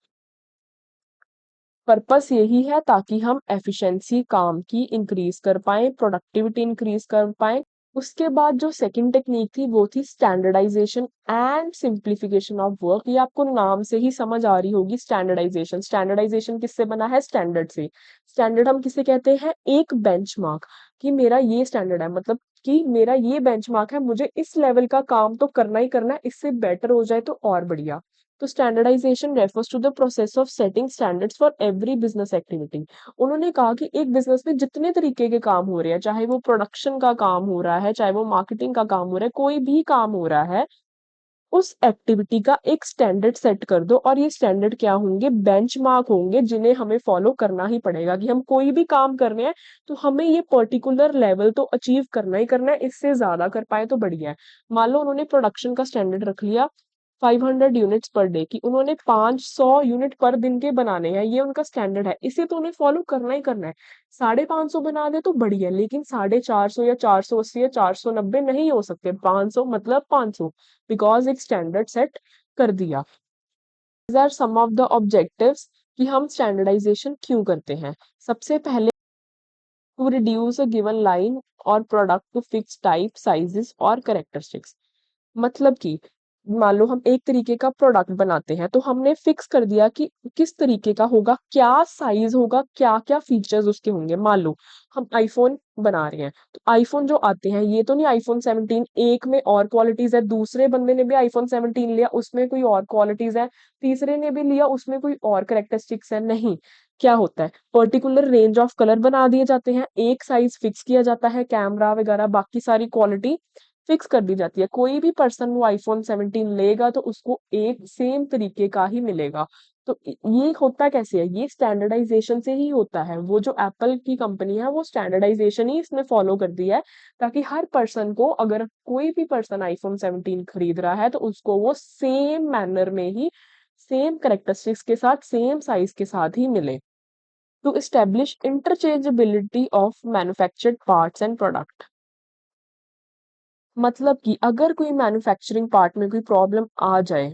पर्पस यही है ताकि हम एफिशिएंसी काम की इंक्रीज कर पाए, प्रोडक्टिविटी इंक्रीज कर पाए। उसके बाद जो सेकंड टेक्निक थी वो थी standardisation and simplification of work. ये आपको नाम से ही समझ आ रही होगी, स्टैंडर्डाइजेशन। स्टैंडर्डाइजेशन किससे बना है? स्टैंडर्ड से। स्टैंडर्ड हम किसे कहते हैं? एक बेंचमार्क, कि मेरा ये स्टैंडर्ड है, मतलब कि मेरा ये बेंचमार्क है, मुझे इस लेवल का काम तो करना ही करना है, इससे बेटर हो जाए तो और बढ़िया। तो standardisation refers to the process of setting standards for every business activity. उन्होंने कहा कि एक बिजनेस में जितने तरीके के काम हो रहे हैं, चाहे वो प्रोडक्शन का काम हो रहा है, चाहे वो मार्केटिंग का काम हो रहा है, कोई भी काम हो रहा है, उस एक्टिविटी का एक स्टैंडर्ड सेट कर दो। और ये स्टैंडर्ड क्या होंगे? बेंचमार्क होंगे, जिन्हें हमें फॉलो करना ही पड़ेगा। कि हम कोई भी काम कर रहे हैं तो हमें ये पर्टिकुलर लेवल तो अचीव करना ही करना है, इससे ज्यादा कर पाए तो बढ़िया है। मान लो उन्होंने प्रोडक्शन का स्टैंडर्ड रख लिया 500 यूनिट्स पर डे की, उन्होंने 500 यूनिट पर दिन के बनाने हैं, ये उनका स्टैंडर्ड है, इसे तो उन्हें फॉलो करना ही करना है। 550 बना दे तो बढ़िया, लेकिन 450 या 480 या 490 नहीं हो सकते। 500 मतलब 500, बिकॉज एक स्टैंडर्ड सेट कर दिया। These are some of the objectives कि हम स्टैंडर्डाइजेशन क्यों करते हैं। सबसे पहले, to reduce a given line और product to fix type sizes और कैरेक्टरिस्टिक्स। मतलब कि मान लो हम एक तरीके का प्रोडक्ट बनाते हैं तो हमने फिक्स कर दिया कि किस तरीके का होगा, क्या साइज होगा, क्या क्या फीचर्स उसके होंगे। मान लो हम आईफोन बना रहे हैं, तो आईफोन जो आते हैं ये तो नहीं आईफोन 17 एक में और क्वालिटीज है, दूसरे बंदे ने भी आईफोन 17 लिया उसमें कोई और क्वालिटीज है, तीसरे ने भी लिया उसमें कोई और करेक्टरिस्टिक्स है। नहीं, क्या होता है, पर्टिकुलर रेंज ऑफ कलर बना दिए जाते हैं, एक साइज फिक्स किया जाता है, कैमरा वगैरह बाकी सारी क्वालिटी फिक्स कर दी जाती है। कोई भी पर्सन वो आईफोन 17 लेगा तो उसको एक सेम तरीके का ही मिलेगा। तो ये होता कैसे है? ये स्टैंडर्डाइजेशन से ही होता है। वो जो एप्पल की कंपनी है वो स्टैंडर्डाइजेशन ही इसने फॉलो कर दी है, ताकि हर पर्सन को, अगर कोई भी पर्सन आईफोन 17 खरीद रहा है तो उसको वो सेम मैनर में ही, सेम करेक्टरिस्टिक्स के साथ, सेम साइज के साथ ही मिले। To establish interchangeability of manufactured parts and product. मतलब कि अगर कोई मैन्युफैक्चरिंग पार्ट में कोई प्रॉब्लम आ जाए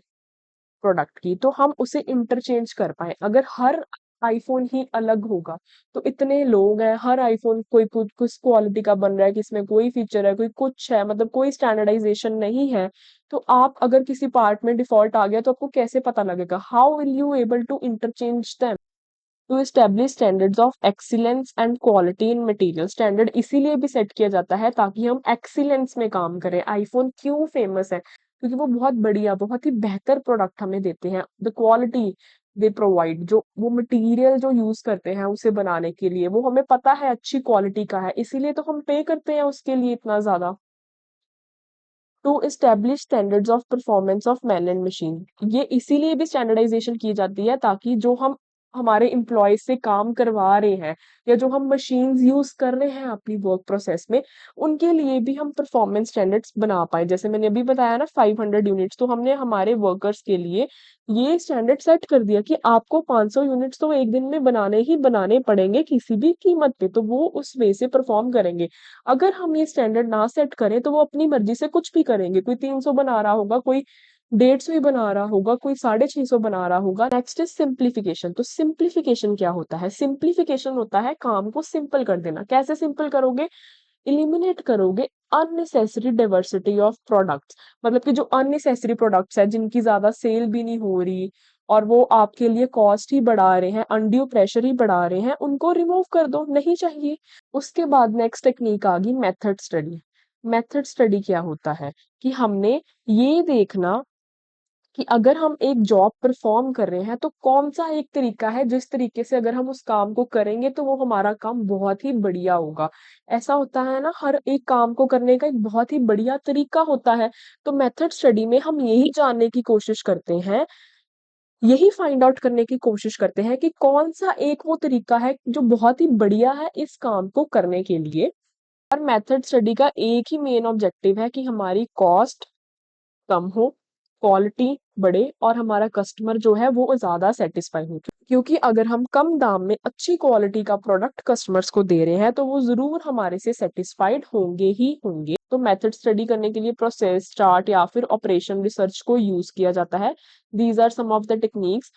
प्रोडक्ट की, तो हम उसे इंटरचेंज कर पाए। अगर हर आईफोन ही अलग होगा तो इतने लोग हैं, हर आईफोन कोई कुछ कुछ क्वालिटी का बन रहा है, किसमें कोई फीचर है, कोई कुछ है, मतलब कोई स्टैंडर्डाइजेशन नहीं है। तो आप अगर किसी पार्ट में डिफॉल्ट आ गया तो आपको कैसे पता लगेगा? How will you able to interchange them? To establish standards of excellence and quality in material. Standard इसीलिए भी सेट किया जाता है ताकि हम एक्सीलेंस में काम करें। आईफोन क्यों फेमस है? क्योंकि वो बहुत बढ़िया, बहुत ही बेहतर प्रोडक्ट हमें देते हैं। द क्वालिटी दे प्रोवाइड, जो वो मटेरियल जो यूज करते हैं उसे बनाने के लिए, वो हमें पता है अच्छी क्वालिटी का है, इसीलिए तो हम पे करते हैं उसके लिए इतना ज्यादा। To establish standards of performance of man and machine. ये इसीलिए भी स्टैंडर्डाइजेशन की जाती है ताकि जो हम हमारे एम्प्लॉय से काम करवा रहे हैं या जो हम मशीन्स यूज कर रहे हैं अपनी वर्क प्रोसेस में, उनके लिए भी हम परफॉर्मेंस स्टैंडर्ड्स बना पाए। जैसे मैंने अभी बताया ना 500 यूनिट्स, तो हमने हमारे वर्कर्स के लिए ये स्टैंडर्ड सेट कर दिया कि आपको 500 यूनिट्स तो एक दिन में बनाने ही बनाने पड़ेंगे किसी भी कीमत पे, तो वो उस वे से परफॉर्म करेंगे। अगर हम ये स्टैंडर्ड ना सेट करें तो वो अपनी मर्जी से कुछ भी करेंगे, कोई 300 बना रहा होगा, कोई 150 ही बना रहा होगा, कोई 650 बना रहा होगा। Next is simplification. तो सिंप्लीफिकेशन क्या होता है? सिंप्लीफिकेशन होता है काम को सिंपल कर देना। कैसे सिंपल करोगे? इलिमिनेट करोगे अननेसेसरी डाइवर्सिटी ऑफ प्रोडक्ट्स। मतलब कि जो अननेसेसरी प्रोडक्ट्स है जिनकी ज्यादा सेल भी नहीं हो रही और वो आपके लिए कॉस्ट ही बढ़ा रहे हैं, अनड्यू प्रेशर ही बढ़ा रहे हैं, उनको रिमूव कर दो, नहीं चाहिए। उसके बाद नेक्स्ट टेक्निक आ गई मेथड स्टडी। मेथड स्टडी क्या होता है कि हमने ये देखना कि अगर हम एक जॉब परफॉर्म कर रहे हैं तो कौन सा एक तरीका है जिस तरीके से अगर हम उस काम को करेंगे तो वो हमारा काम बहुत ही बढ़िया होगा। ऐसा होता है ना, हर एक काम को करने का एक बहुत ही बढ़िया तरीका होता है। तो मेथड स्टडी में हम यही जानने की कोशिश करते हैं, यही फाइंड आउट करने की कोशिश करते हैं कि कौन सा एक वो तरीका है जो बहुत ही बढ़िया है इस काम को करने के लिए। और मेथड स्टडी का एक ही मेन ऑब्जेक्टिव है कि हमारी कॉस्ट कम हो, क्वालिटी बढ़े और हमारा कस्टमर जो है वो ज़्यादा सैटिस्फाई हो। क्योंकि अगर हम कम दाम में अच्छी क्वालिटी का प्रोडक्ट कस्टमर्स को दे रहे हैं तो वो ज़रूर हमारे से सैटिस्फाइड होंगे ही होंगे। तो मेथड स्टडी करने के लिए प्रोसेस चार्ट या फिर ऑपरेशन रिसर्च को यूज़ किया जाता है। These are some of the techniques.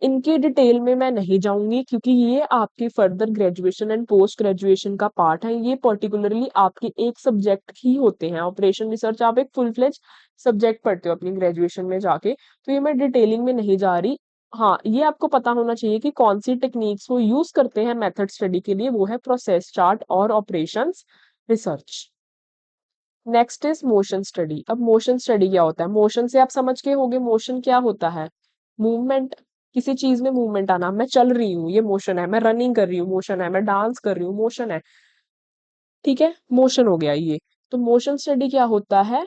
इनके डिटेल में मैं नहीं जाऊंगी क्योंकि ये आपके further graduation and post graduation का पार्ट है। ये पर्टिकुलरली आपके एक सब्जेक्ट ही होते हैं। ऑपरेशन रिसर्च आप एक फुल फ्लेज सब्जेक्ट पढ़ते हो अपनी ग्रेजुएशन में जाके, तो ये मैं डिटेलिंग में नहीं जा रही। हाँ, ये आपको पता होना चाहिए कि कौन सी टेक्निक्स वो यूज करते हैं मेथड स्टडी के लिए, वो है प्रोसेस चार्ट और operations research. Next is motion study. अब मोशन स्टडी क्या होता है? मोशन से आप समझ के होगे मोशन क्या होता है? मूवमेंट, किसी चीज में मूवमेंट आना। मैं चल रही हूँ, ये मोशन है। मैं रनिंग कर रही हूँ, मोशन है। मैं डांस कर रही हूँ, मोशन है। ठीक है, मोशन हो गया ये। तो मोशन स्टडी क्या होता है?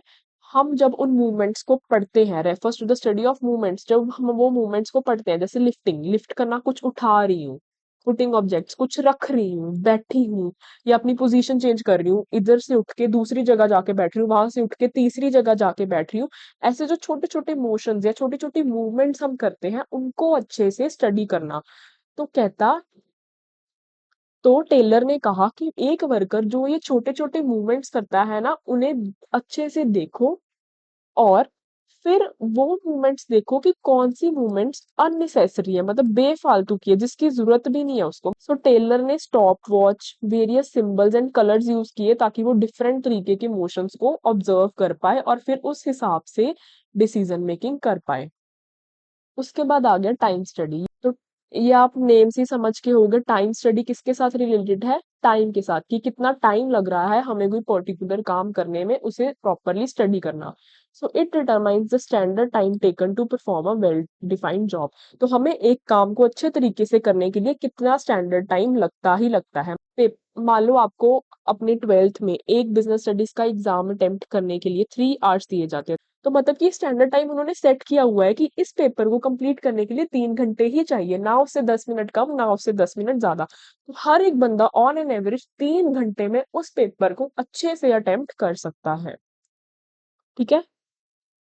हम जब उन मूवमेंट्स को पढ़ते हैं, refers to the study of movements, जब हम वो मूवमेंट्स को पढ़ते हैं, जैसे लिफ्टिंग, लिफ्ट करना, कुछ उठा रही हूँ, पुटिंग ऑब्जेक्ट्स, कुछ रख रही हूँ, बैठी हूँ या अपनी पोजीशन चेंज कर रही हूँ, इधर से उठ के दूसरी जगह जाके बैठ रही हूँ, वहां से उठ के तीसरी जगह जाके बैठ रही हूँ। ऐसे जो छोटे छोटे मोशंस या छोटी छोटी मूवमेंट्स हम करते हैं उनको अच्छे से स्टडी करना। तो कहता, तो टेलर ने कहा कि एक वर्कर जो ये छोटे छोटे मूवमेंट्स करता है ना, उन्हें अच्छे से देखो और फिर वो मूवमेंट्स देखो कि कौन सी मूवमेंट्स अननेसेसरी है, मतलब बेफालतू की है, जिसकी जरूरत भी नहीं है उसको। सो टेलर ने stop watch, various symbols and colours use किए ताकि वो डिफरेंट तरीके के मोशंस को ऑब्जर्व कर पाए और फिर उस हिसाब से डिसीजन मेकिंग कर पाए। उसके बाद आ गया टाइम स्टडी। तो ये आप नेम से ही समझ के होगे, टाइम स्टडी किसके साथ रिलेटेड है? टाइम के साथ, कि कितना टाइम लग रहा है हमें कोई पर्टिकुलर काम करने में, उसे प्रॉपरली स्टडी करना। So it determines the standard time taken to perform a well defined job. तो हमें एक काम को अच्छे तरीके से करने के लिए कितना स्टैंडर्ड टाइम लगता ही लगता है। मान लो आपको अपने 12th में एक बिजनेस स्टडीज का एग्जाम अटेम्प्ट करने के लिए 3 आवर्स दिए जाते हैं। तो मतलब कि स्टैंडर्ड टाइम उन्होंने सेट किया हुआ है कि इस पेपर को कंप्लीट करने के लिए 3 घंटे ही चाहिए, ना उससे 10 मिनट कम, ना उससे 10 मिनट ज्यादा। तो हर एक बंदा ऑन एन एवरेज 3 घंटे में उस पेपर को अच्छे से अटेम्प्ट कर सकता है। ठीक है,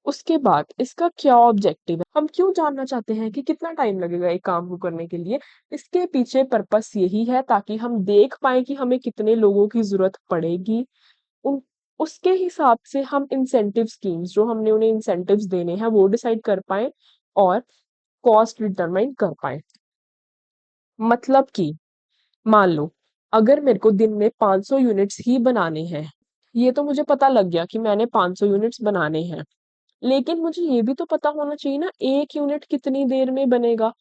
उसके बाद इसका क्या ऑब्जेक्टिव है? हम क्यों जानना चाहते हैं कि कितना टाइम लगेगा एक काम को करने के लिए? इसके पीछे पर्पस यही है ताकि हम देख पाए कि हमें कितने लोगों की जरूरत पड़ेगी, उन उसके हिसाब से हम इंसेंटिव स्कीम्स, जो हमने उन्हें इंसेंटिव्स देने हैं, वो डिसाइड कर पाए और कॉस्ट डिटरमाइन कर पाए। मतलब कि मान लो अगर मेरे को दिन में 500 यूनिट्स ही बनाने हैं, ये तो मुझे पता लग गया कि मैंने 500 यूनिट्स बनाने हैं, लेकिन मुझे ये भी तो पता होना चाहिए ना एक यूनिट कितनी देर में बनेगा।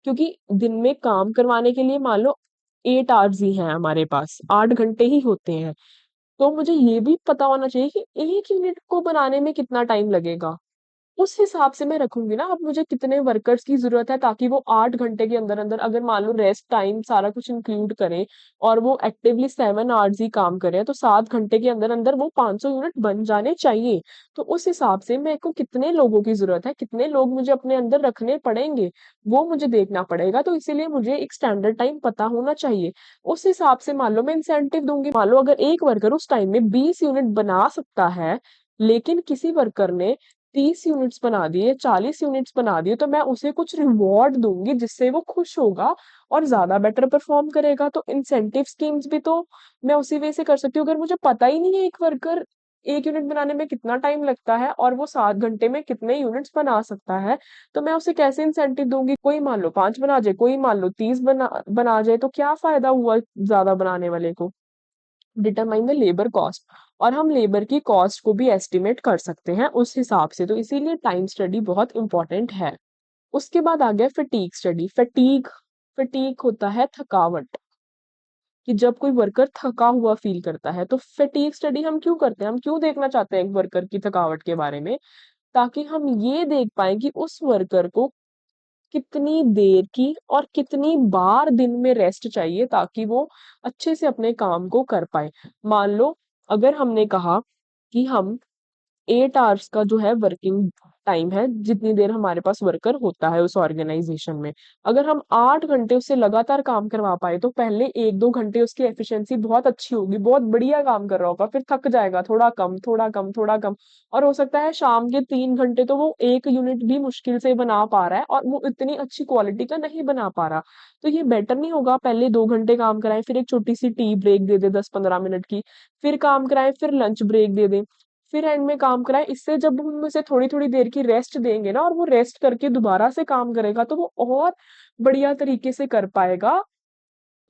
क्योंकि दिन में काम करवाने के लिए मान लो 8 आवर्स ही हैं हमारे पास, 8 घंटे ही होते हैं। तो मुझे ये भी पता होना चाहिए कि एक यूनिट को बनाने में कितना टाइम लगेगा। उस हिसाब से मैं रखूँगी ना, अब मुझे कितने वर्कर्स की ज़रूरत है ताकि वो 8 घंटे के अंदर-अंदर, अगर मान लो रेस्ट टाइम सारा कुछ इंक्लूड करें और वो एक्टिवली 7 आवर्स ही काम करें, तो 7 घंटे के अंदर-अंदर वो 500 यूनिट बन जाने चाहिए। तो उस हिसाब से मेरे को कितने लोगों की ज़रूरत है, कितने लोग मुझे अपने अंदर रखने पड़ेंगे, वो मुझे देखना पड़ेगा। तो इसीलिए मुझे एक स्टैंडर्ड टाइम पता होना चाहिए। उस हिसाब से मान लो मैं इंसेंटिव दूँगी, मान लो अगर एक वर्कर उस टाइम में 20 यूनिट बना सकता है, लेकिन किसी वर्कर ने 30 यूनिट्स बना दिए, 40 यूनिट्स बना दिए, तो मैं उसे कुछ रिवॉर्ड दूँगी जिससे वो खुश होगा और ज़्यादा बेटर परफ़ॉर्म करेगा। तो इंसेंटिव स्कीम्स भी तो मैं उसी वे से कर सकती हूँ। अगर मुझे पता ही नहीं है एक वर्कर 1 यूनिट बनाने में कितना टाइम लगता है और वो 7 घंटे में कितने यूनिट्स बना सकता है, तो मैं उसे कैसे इंसेंटिव दूँगी? कोई मान लो 5 बना जाए, कोई मान लो 30 बना बना जाए, तो क्या फ़ायदा हुआ ज़्यादा बनाने वाले को? डिटरमाइन द लेबर कॉस्ट, और हम लेबर की कॉस्ट को भी एस्टिमेट कर सकते हैं उस हिसाब से, तो इसीलिए टाइम स्टडी बहुत इंपॉर्टेंट है। उसके बाद आ गया फटीग स्टडी। फटीग फटीग होता है थकावट, कि जब कोई वर्कर थका हुआ फील करता है, तो फटीग स्टडी हम क्यों करते हैं, हम क्यों देखना चाहते हैं एक वर्कर की थकावट के बारे में, ताकि हम ये देख पाए कि उस वर्कर को कितनी देर की और कितनी बार दिन में रेस्ट चाहिए ताकि वो अच्छे से अपने काम को कर पाए। मान लो अगर हमने कहा कि हम 8 आवर्स का जो है वर्किंग टाइम है, जितनी देर हमारे पास वर्कर होता है उस ऑर्गेनाइजेशन में। अगर हम 8 घंटे उससे लगातार काम करवा पाए, तो पहले 1-2 घंटे उसकी एफिशिएंसी बहुत अच्छी होगी, बहुत बढ़िया काम कर रहा होगा, फिर थक जाएगा, थोड़ा कम, थोड़ा कम, थोड़ा कम, और हो सकता है शाम के 3 घंटे तो वो 1 यूनिट भी मुश्किल से बना पा रहा है और वो इतनी अच्छी क्वालिटी का नहीं बना पा रहा। तो ये बेटर नहीं होगा पहले 2 घंटे काम कराएँ, फिर एक छोटी-सी टी ब्रेक दे दें 10-15 मिनट की, फिर काम कराएँ, फिर लंच ब्रेक दे दें। फिर एंड में काम कराएँ, इससे जब हम उसे थोड़ी-थोड़ी देर की रेस्ट देंगे ना और वो रेस्ट करके दोबारा से काम करेगा, तो वो और बढ़िया तरीके से कर पाएगा।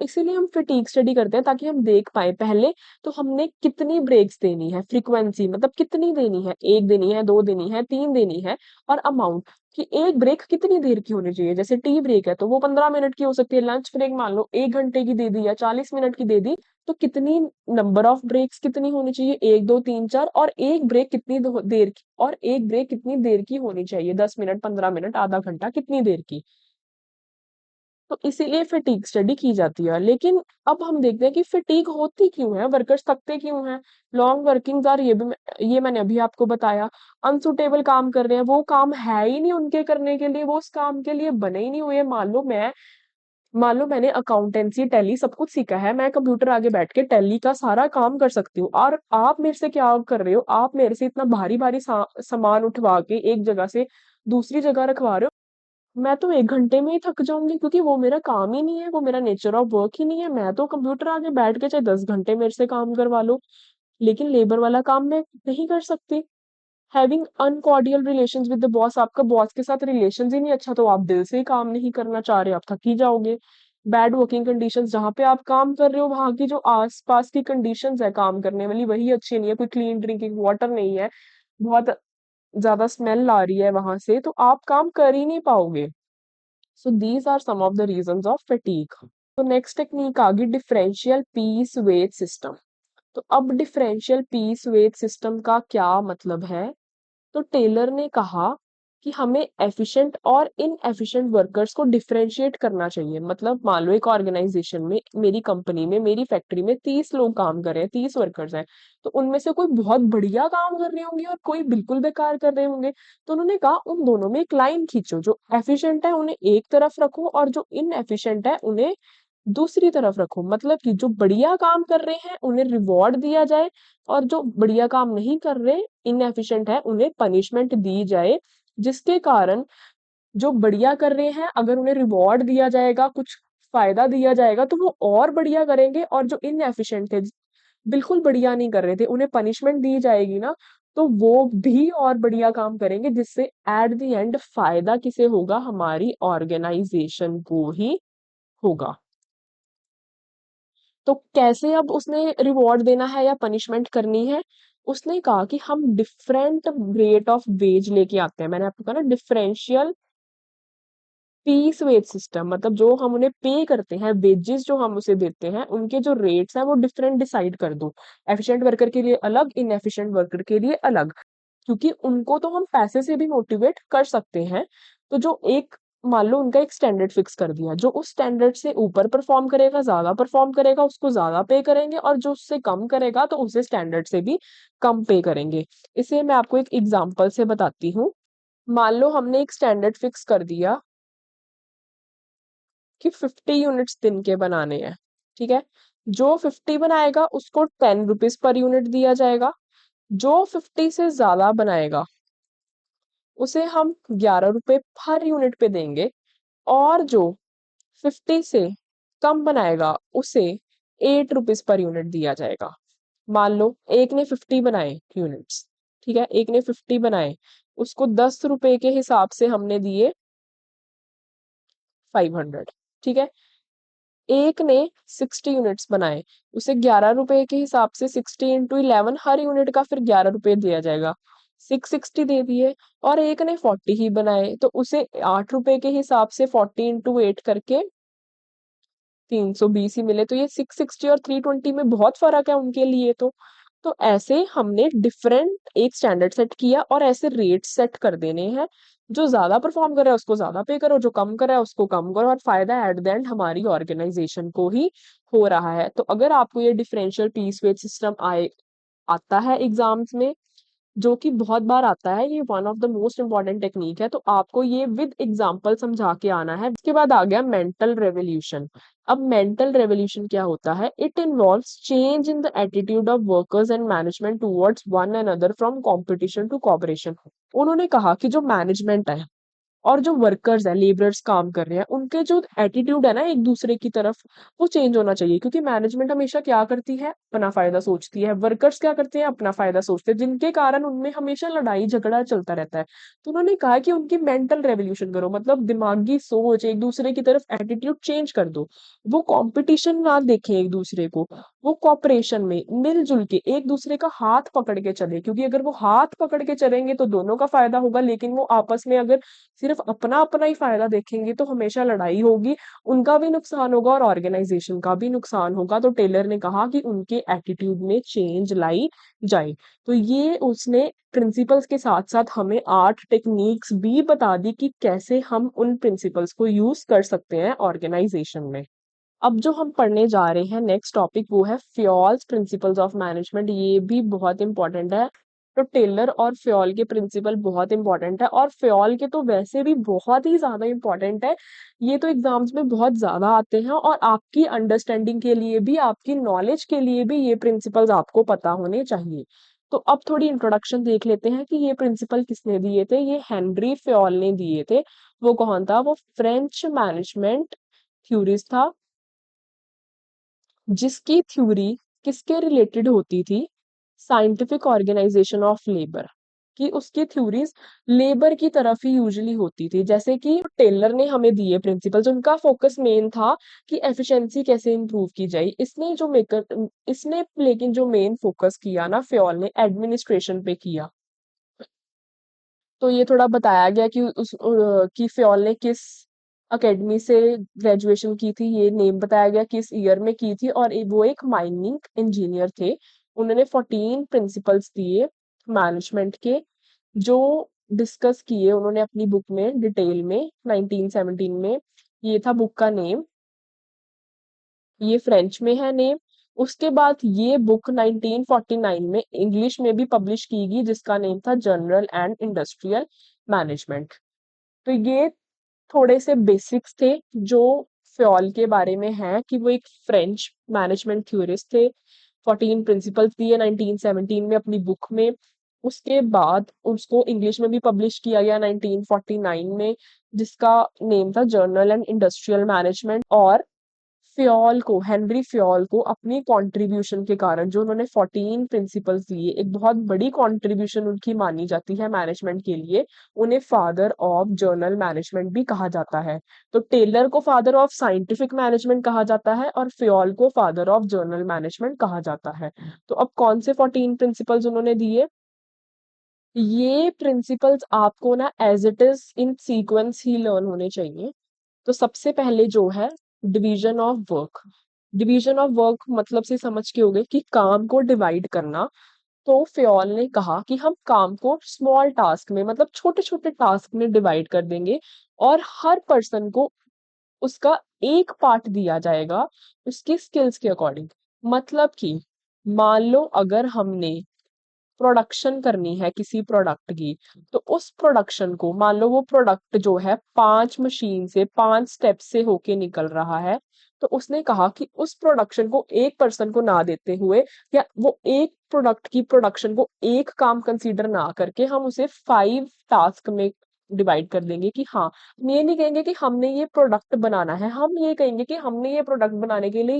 इसीलिए हम फटीग स्टडी करते हैं ताकि हम देख पाएँ पहले तो हमने कितनी ब्रेक्स देनी है, फ्रीक्वेंसी मतलब कितनी देनी है, 1 देनी है, 2 देनी है, 3 देनी है, और अमाउंट कि एक ब्रेक कितनी देर की होनी चाहिए। जैसे टी ब्रेक है तो वो 15 मिनट की हो सकती है, लंच ब्रेक मान लो 1 घंटे की दे दी या 40 मिनट की दे दी, तो कितनी नंबर ऑफ ब्रेक्स कितनी होनी चाहिए, 1, 2, 3, 4, और एक ब्रेक कितनी देर की, और एक ब्रेक कितनी देर की होनी चाहिए, 10 मिनट, 15 मिनट, आधा घंटा, कितनी देर की। तो इसीलिए फटीग स्टडी की जाती है। लेकिन अब हम देखते हैं कि फटीग होती क्यों है, वर्कर्स थकते क्यों हैं? लॉन्ग वर्किंग्स आर, ये मैंने अभी आपको बताया। अनसुटेबल काम कर रहे हैं, वो काम है ही नहीं उनके करने के लिए, वो उस काम के लिए बने ही नहीं हुए। मान लो मैंने अकाउंटेंसी, टैली सब कुछ सीखा है, मैं कंप्यूटर आगे बैठ के टैली का सारा काम कर सकती हूँ, और आप मेरे से क्या कर रहे हो? आप मेरे से इतना भारी-भारी सामान उठवा के एक जगह से दूसरी जगह रखवा रहे हो। मैं तो 1 घंटे में ही थक जाऊँगी, क्योंकि वो मेरा काम ही नहीं है, वो मेरा नेचर ऑफ वर्क ही नहीं है। मैं तो कंप्यूटर आगे बैठ के चाहे 10 घंटे मेरे से काम करवा लो, लेकिन लेबर वाला काम मैं नहीं कर सकती। Having uncordial relations with the boss, आपका बॉस के साथ रिलेशंस ही नहीं अच्छा, तो आप दिल से ही काम नहीं करना चाह रहे, आप थक ही जाओगे। बैड वर्किंग कंडीशंस, जहाँ पे आप काम कर रहे हो वहाँ की जो आस-पास की कंडीशंस है काम करने वाली, वही अच्छी नहीं है, कोई क्लीन ड्रिंकिंग वाटर नहीं है, बहुत ज़्यादा स्मेल आ रही है वहाँ से, तो आप काम कर ही नहीं पाओगे। So these are some of the reasons of fatigue. तो नेक्स्ट टेक्निक आ गई डिफरेंशियल पीस वेट सिस्टम। तो अब डिफरेंशियल पीस वेट सिस्टम का क्या मतलब है? तो टेलर ने कहा कि हमें एफिशिएंट और इनएफिशिएंट वर्कर्स को डिफरेंशिएट करना चाहिए। मतलब मान लो एक ऑर्गेनाइजेशन में, मेरी कंपनी में, मेरी फैक्ट्री में 30 लोग काम कर रहे हैं, 30 वर्कर्स हैं, तो उनमें से कोई बहुत बढ़िया काम कर रहे होंगे और कोई बिल्कुल बेकार कर रहे होंगे। तो उन्होंने कहा उन दोनों में एक लाइन खींचो, जो एफिशिएंट है उन्हें एक तरफ रखो और जो इनएफिशिएंट है उन्हें दूसरी तरफ रखो। मतलब कि जो बढ़िया काम कर रहे हैं उन्हें रिवॉर्ड दिया जाए, और जो बढ़िया काम नहीं कर रहे, इनएफिशिएंट है, उन्हें पनिशमेंट दी जाए, जिसके कारण जो बढ़िया कर रहे हैं अगर उन्हें रिवॉर्ड दिया जाएगा, कुछ फायदा दिया जाएगा, तो वो और बढ़िया करेंगे, और जो इनएफिशिएंट थे, बिल्कुल बढ़िया नहीं कर रहे थे, उन्हें पनिशमेंट दी जाएगी ना, तो वो भी और बढ़िया काम करेंगे, जिससे एट द एंड फायदा किसे होगा? हमारी ऑर्गेनाइजेशन को ही होगा। तो कैसे अब उसने रिवॉर्ड देना है या पनिशमेंट करनी है? उसने कहा कि हम डिफरेंट रेट ऑफ वेज लेके आते हैं। मैंने आपको कहा ना डिफरेंशियल पीस वेज सिस्टम, मतलब जो हम उन्हें पे करते हैं, वेजेस जो हम उसे देते हैं, उनके जो रेट्स हैं वो डिफरेंट डिसाइड कर दो। एफिशिएंट वर्कर के लिए अलग, इनएफिशिएंट वर्कर के लिए अलग। क्योंकि उनको तो हम पैसे से भी मोटिवेट कर सकते हैं। तो जो एक मान लो उनका एक स्टैंडर्ड फिक्स कर दिया, जो उस स्टैंडर्ड से ऊपर परफॉर्म करेगा, ज्यादा परफॉर्म करेगा, उसको ज्यादा पे करेंगे, और जो उससे कम करेगा तो उसे स्टैंडर्ड से भी कम पे करेंगे। इसे मैं आपको एक एग्जांपल से बताती हूँ। मान लो हमने एक स्टैंडर्ड फिक्स कर दिया कि 50 यूनिट्स दिन के बनाने हैं। ठीक है, जो 50 बनाएगा उसको 10 रुपीज पर यूनिट दिया जाएगा। जो 50 से ज्यादा बनाएगा उसे हम 11 रुपए हर यूनिट पे देंगे, और जो 50 से कम बनाएगा उसे 8 रुपीज पर यूनिट दिया जाएगा। मान लो एक ने 50 बनाए यूनिट्स, ठीक है, एक ने 50 बनाए, उसको 10 रुपए के हिसाब से हमने दिए 500। ठीक है, एक ने 60 यूनिट्स बनाए, उसे 11 रुपए के हिसाब से 60 × 11 हर यूनिट का फिर 11 रुपए दिया जाएगा, 660 दे दिए। और एक ने 40 ही बनाए तो उसे 8 रुपए के हिसाब से 40 × 8 करके 320 ही मिले। तो ये 660 और 320 में बहुत फर्क है उनके लिए। तो ऐसे हमने डिफरेंट एक स्टैंडर्ड सेट किया और ऐसे रेट सेट कर देने हैं। जो ज्यादा परफॉर्म कर रहा है उसको ज्यादा पे करो, जो कम कर रहा है उसको कम करो, और फायदा एट द एंड हमारी ऑर्गेनाइजेशन को ही हो रहा है। तो अगर आपको ये डिफरेंशियल पीस वेट सिस्टम आए आता है एग्जाम्स में, जो कि बहुत बार आता है, ये one of the most important technique है, तो आपको ये विद एग्जांपल समझा के आना है। इसके बाद आ गया मेंटल रेवोल्यूशन। अब मेंटल रेवोल्यूशन क्या होता है? It involves change in the attitude of workers and management towards one another from competition to cooperation. उन्होंने कहा कि जो मैनेजमेंट है और जो वर्कर्स है, लेबरर्स काम कर रहे हैं, उनके जो एटीट्यूड है ना एक दूसरे की तरफ, वो चेंज होना चाहिए। क्योंकि मैनेजमेंट हमेशा क्या करती है? अपना फायदा सोचती है। वर्कर्स क्या करते हैं? अपना फायदा सोचते हैं, जिनके कारण उनमें हमेशा लड़ाई झगड़ा चलता रहता है। तो उन्होंने कहा कि उनकी मेंटल रेवोल्यूशन करो, मतलब दिमागी सोच, एक दूसरे की तरफ एटीट्यूड चेंज कर दो। वो कंपटीशन ना देखें एक दूसरे को, वो कॉपरेशन में मिलजुल के एक दूसरे का हाथ पकड़ के चले। क्योंकि अगर वो हाथ पकड़ के चलेंगे तो दोनों का फायदा होगा, लेकिन वो आपस में अगर सिर्फ अपना अपना ही फायदा देखेंगे तो हमेशा लड़ाई होगी, उनका भी नुकसान होगा और ऑर्गेनाइजेशन का भी नुकसान होगा। तो टेलर ने कहा कि उनके एटीट्यूड में चेंज लाई जाए। तो ये उसने प्रिंसिपल्स के साथ साथ हमें 8 टेक्निक्स भी बता दी कि कैसे हम उन प्रिंसिपल्स को यूज कर सकते हैं ऑर्गेनाइजेशन में। अब जो हम पढ़ने जा रहे हैं नेक्स्ट टॉपिक, वो है फ्योल्स प्रिंसिपल्स ऑफ मैनेजमेंट। ये भी बहुत इंपॉर्टेंट है। तो टेलर और फ्योल के प्रिंसिपल बहुत इंपॉर्टेंट है, और फ्योल के तो वैसे भी बहुत ही ज्यादा इंपॉर्टेंट है। ये तो एग्जाम्स में बहुत ज्यादा आते हैं, और आपकी अंडरस्टैंडिंग के लिए भी, आपकी नॉलेज के लिए भी ये प्रिंसिपल्स आपको पता होने चाहिए। तो अब थोड़ी इंट्रोडक्शन देख लेते हैं कि ये प्रिंसिपल किसने दिए थे। ये हेनरी फ्योल ने दिए थे। वो कौन था? वो फ्रेंच मैनेजमेंट थ्योरिस्ट था, जिसकी थ्योरी किसके रिलेटेड होती थी? Scientific organisation of labour. कि उसकी थ्योरीज लेबर की तरफ ही यूजुअली होती थी। जैसे कि टेलर ने हमें दिए प्रिंसिपल्स, उनका फोकस मेन था कि एफिशिएंसी कैसे इंप्रूव की जाए। इसने लेकिन जो मेन फोकस किया ना फ्योल ने, एडमिनिस्ट्रेशन पे किया। तो ये थोड़ा बताया गया कि कि फ्योल ने किस एकेडमी से ग्रेजुएशन की थी, ये नेम बताया गया किस ईयर में की थी, और वो एक माइनिंग इंजीनियर थे। उन्होंने 14 प्रिंसिपल्स दिए मैनेजमेंट के, जो डिस्कस किए उन्होंने अपनी बुक में डिटेल में 1917 में। ये था बुक का नेम, ये फ्रेंच में है नेम। उसके बाद ये बुक 1949 में इंग्लिश में भी पब्लिश की गई, जिसका नेम था जनरल एंड इंडस्ट्रियल मैनेजमेंट। तो ये थोड़े से बेसिक्स थे जो फ्योल के बारे में है, कि वो एक फ्रेंच मैनेजमेंट थ्योरिस्ट थे। 14 प्रिंसिपल्स दिए 1917 में अपनी बुक में। उसके बाद उसको इंग्लिश में भी पब्लिश किया गया 1949 में, जिसका नेम था जर्नल एंड इंडस्ट्रियल मैनेजमेंट। और फ्योल को, हेनरी फ्योल को अपनी कंट्रीब्यूशन के कारण, जो उन्होंने 14 प्रिंसिपल्स दिए, एक बहुत बड़ी कंट्रीब्यूशन उनकी मानी जाती है मैनेजमेंट के लिए, उन्हें फादर ऑफ जर्नल मैनेजमेंट भी कहा जाता है। तो टेलर को फादर ऑफ साइंटिफिक मैनेजमेंट कहा जाता है, और फ्योल को फादर ऑफ जर्नल मैनेजमेंट कहा जाता है। तो अब कौन से 14 प्रिंसिपल्स उन्होंने दिए? ये प्रिंसिपल्स आपको ना as it is in sequence ही लर्न होने चाहिए। तो सबसे पहले जो है, division of work. Division of work मतलब से समझ के हो गए कि काम को डिवाइड करना। तो फ़ियोल ने कहा कि हम काम को स्मॉल टास्क में मतलब छोटे-छोटे टास्क में डिवाइड कर देंगे और हर पर्सन को उसका एक पार्ट दिया जाएगा उसकी स्किल्स के अकॉर्डिंग। मतलब कि मान लो अगर हमने प्रोडक्शन करनी है किसी प्रोडक्ट की, तो उस प्रोडक्शन को मान लो वो प्रोडक्ट जो है 5 मशीन से 5 स्टेप से होके निकल रहा है, तो उसने कहा कि उस प्रोडक्शन को एक पर्सन को ना देते हुए या वो एक प्रोडक्ट की प्रोडक्शन को एक काम कंसीडर ना करके हम उसे 5 टास्क में डिवाइड कर देंगे कि हाँ, हम ये नहीं कहेंगे कि हमने ये प्रोडक्ट बनाना है, हम ये कहेंगे कि हमने ये प्रोडक्ट बनाने के लिए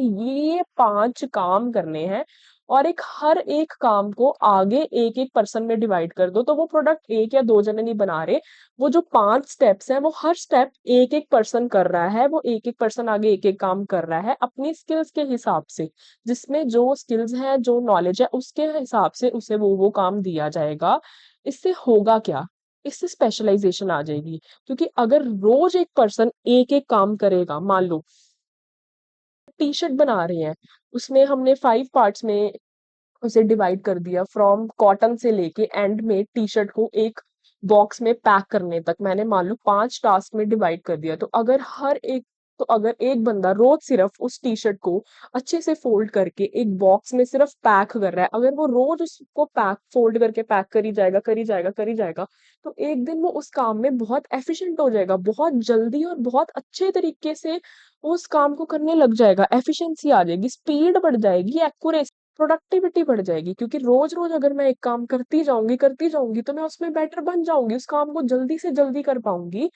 ये 5 काम करने हैं और एक हर एक काम को आगे एक-एक पर्सन में डिवाइड कर दो, तो वो प्रोडक्ट 1 या 2 जने नहीं बना रहे। वो जो 5 स्टेप्स हैं, वो हर स्टेप एक-एक पर्सन कर रहा है, वो एक-एक पर्सन आगे एक-एक काम कर रहा है, अपनी स्किल्स के हिसाब से। जिसमें जो स्किल्स हैं, जो नॉलेज है, उसके हिसाब से उसे वो काम दिया जाएगा। इससे होगा क्या? इससे स्पेशलाइज़ेशन आ जाएगी, क्योंकि अगर रोज़ एक पर्सन एक-एक काम करेगा, मान लो टी-शर्ट बना रहे हैं, उसमें हमने 5 पार्ट्स में उसे डिवाइड कर दिया फ्रॉम कॉटन से लेके एंड में टी-शर्ट को एक बॉक्स में पैक करने तक मैंने मान लो 5 टास्क में डिवाइड कर दिया। तो अगर एक बंदा रोज़ सिर्फ़ उस टी-शर्ट को अच्छे से फ़ोल्ड करके एक बॉक्स में सिर्फ़ पैक कर रहा है, अगर वो रोज़ उसको पैक फ़ोल्ड करके पैक करी जाएगा, करी जाएगा, करी जाएगा, तो एक दिन वो उस काम में बहुत एफ़िशिएंट हो जाएगा, बहुत जल्दी और बहुत अच्छे तरीके से उस काम को करने लग जाएगा, एफ़िशिएंसी आ जाएगी, स्पीड बढ़ जाएगी, एक्यूरेसी प्रोडक्टिविटी बढ़ जाएगी क्योंकि रोज-रोज अगर मैं एक काम करती जाऊँगी तो मैं उसमें बेटर बन जाऊँगी, उस काम को जल्दी से जल्दी कर पाऊँगी,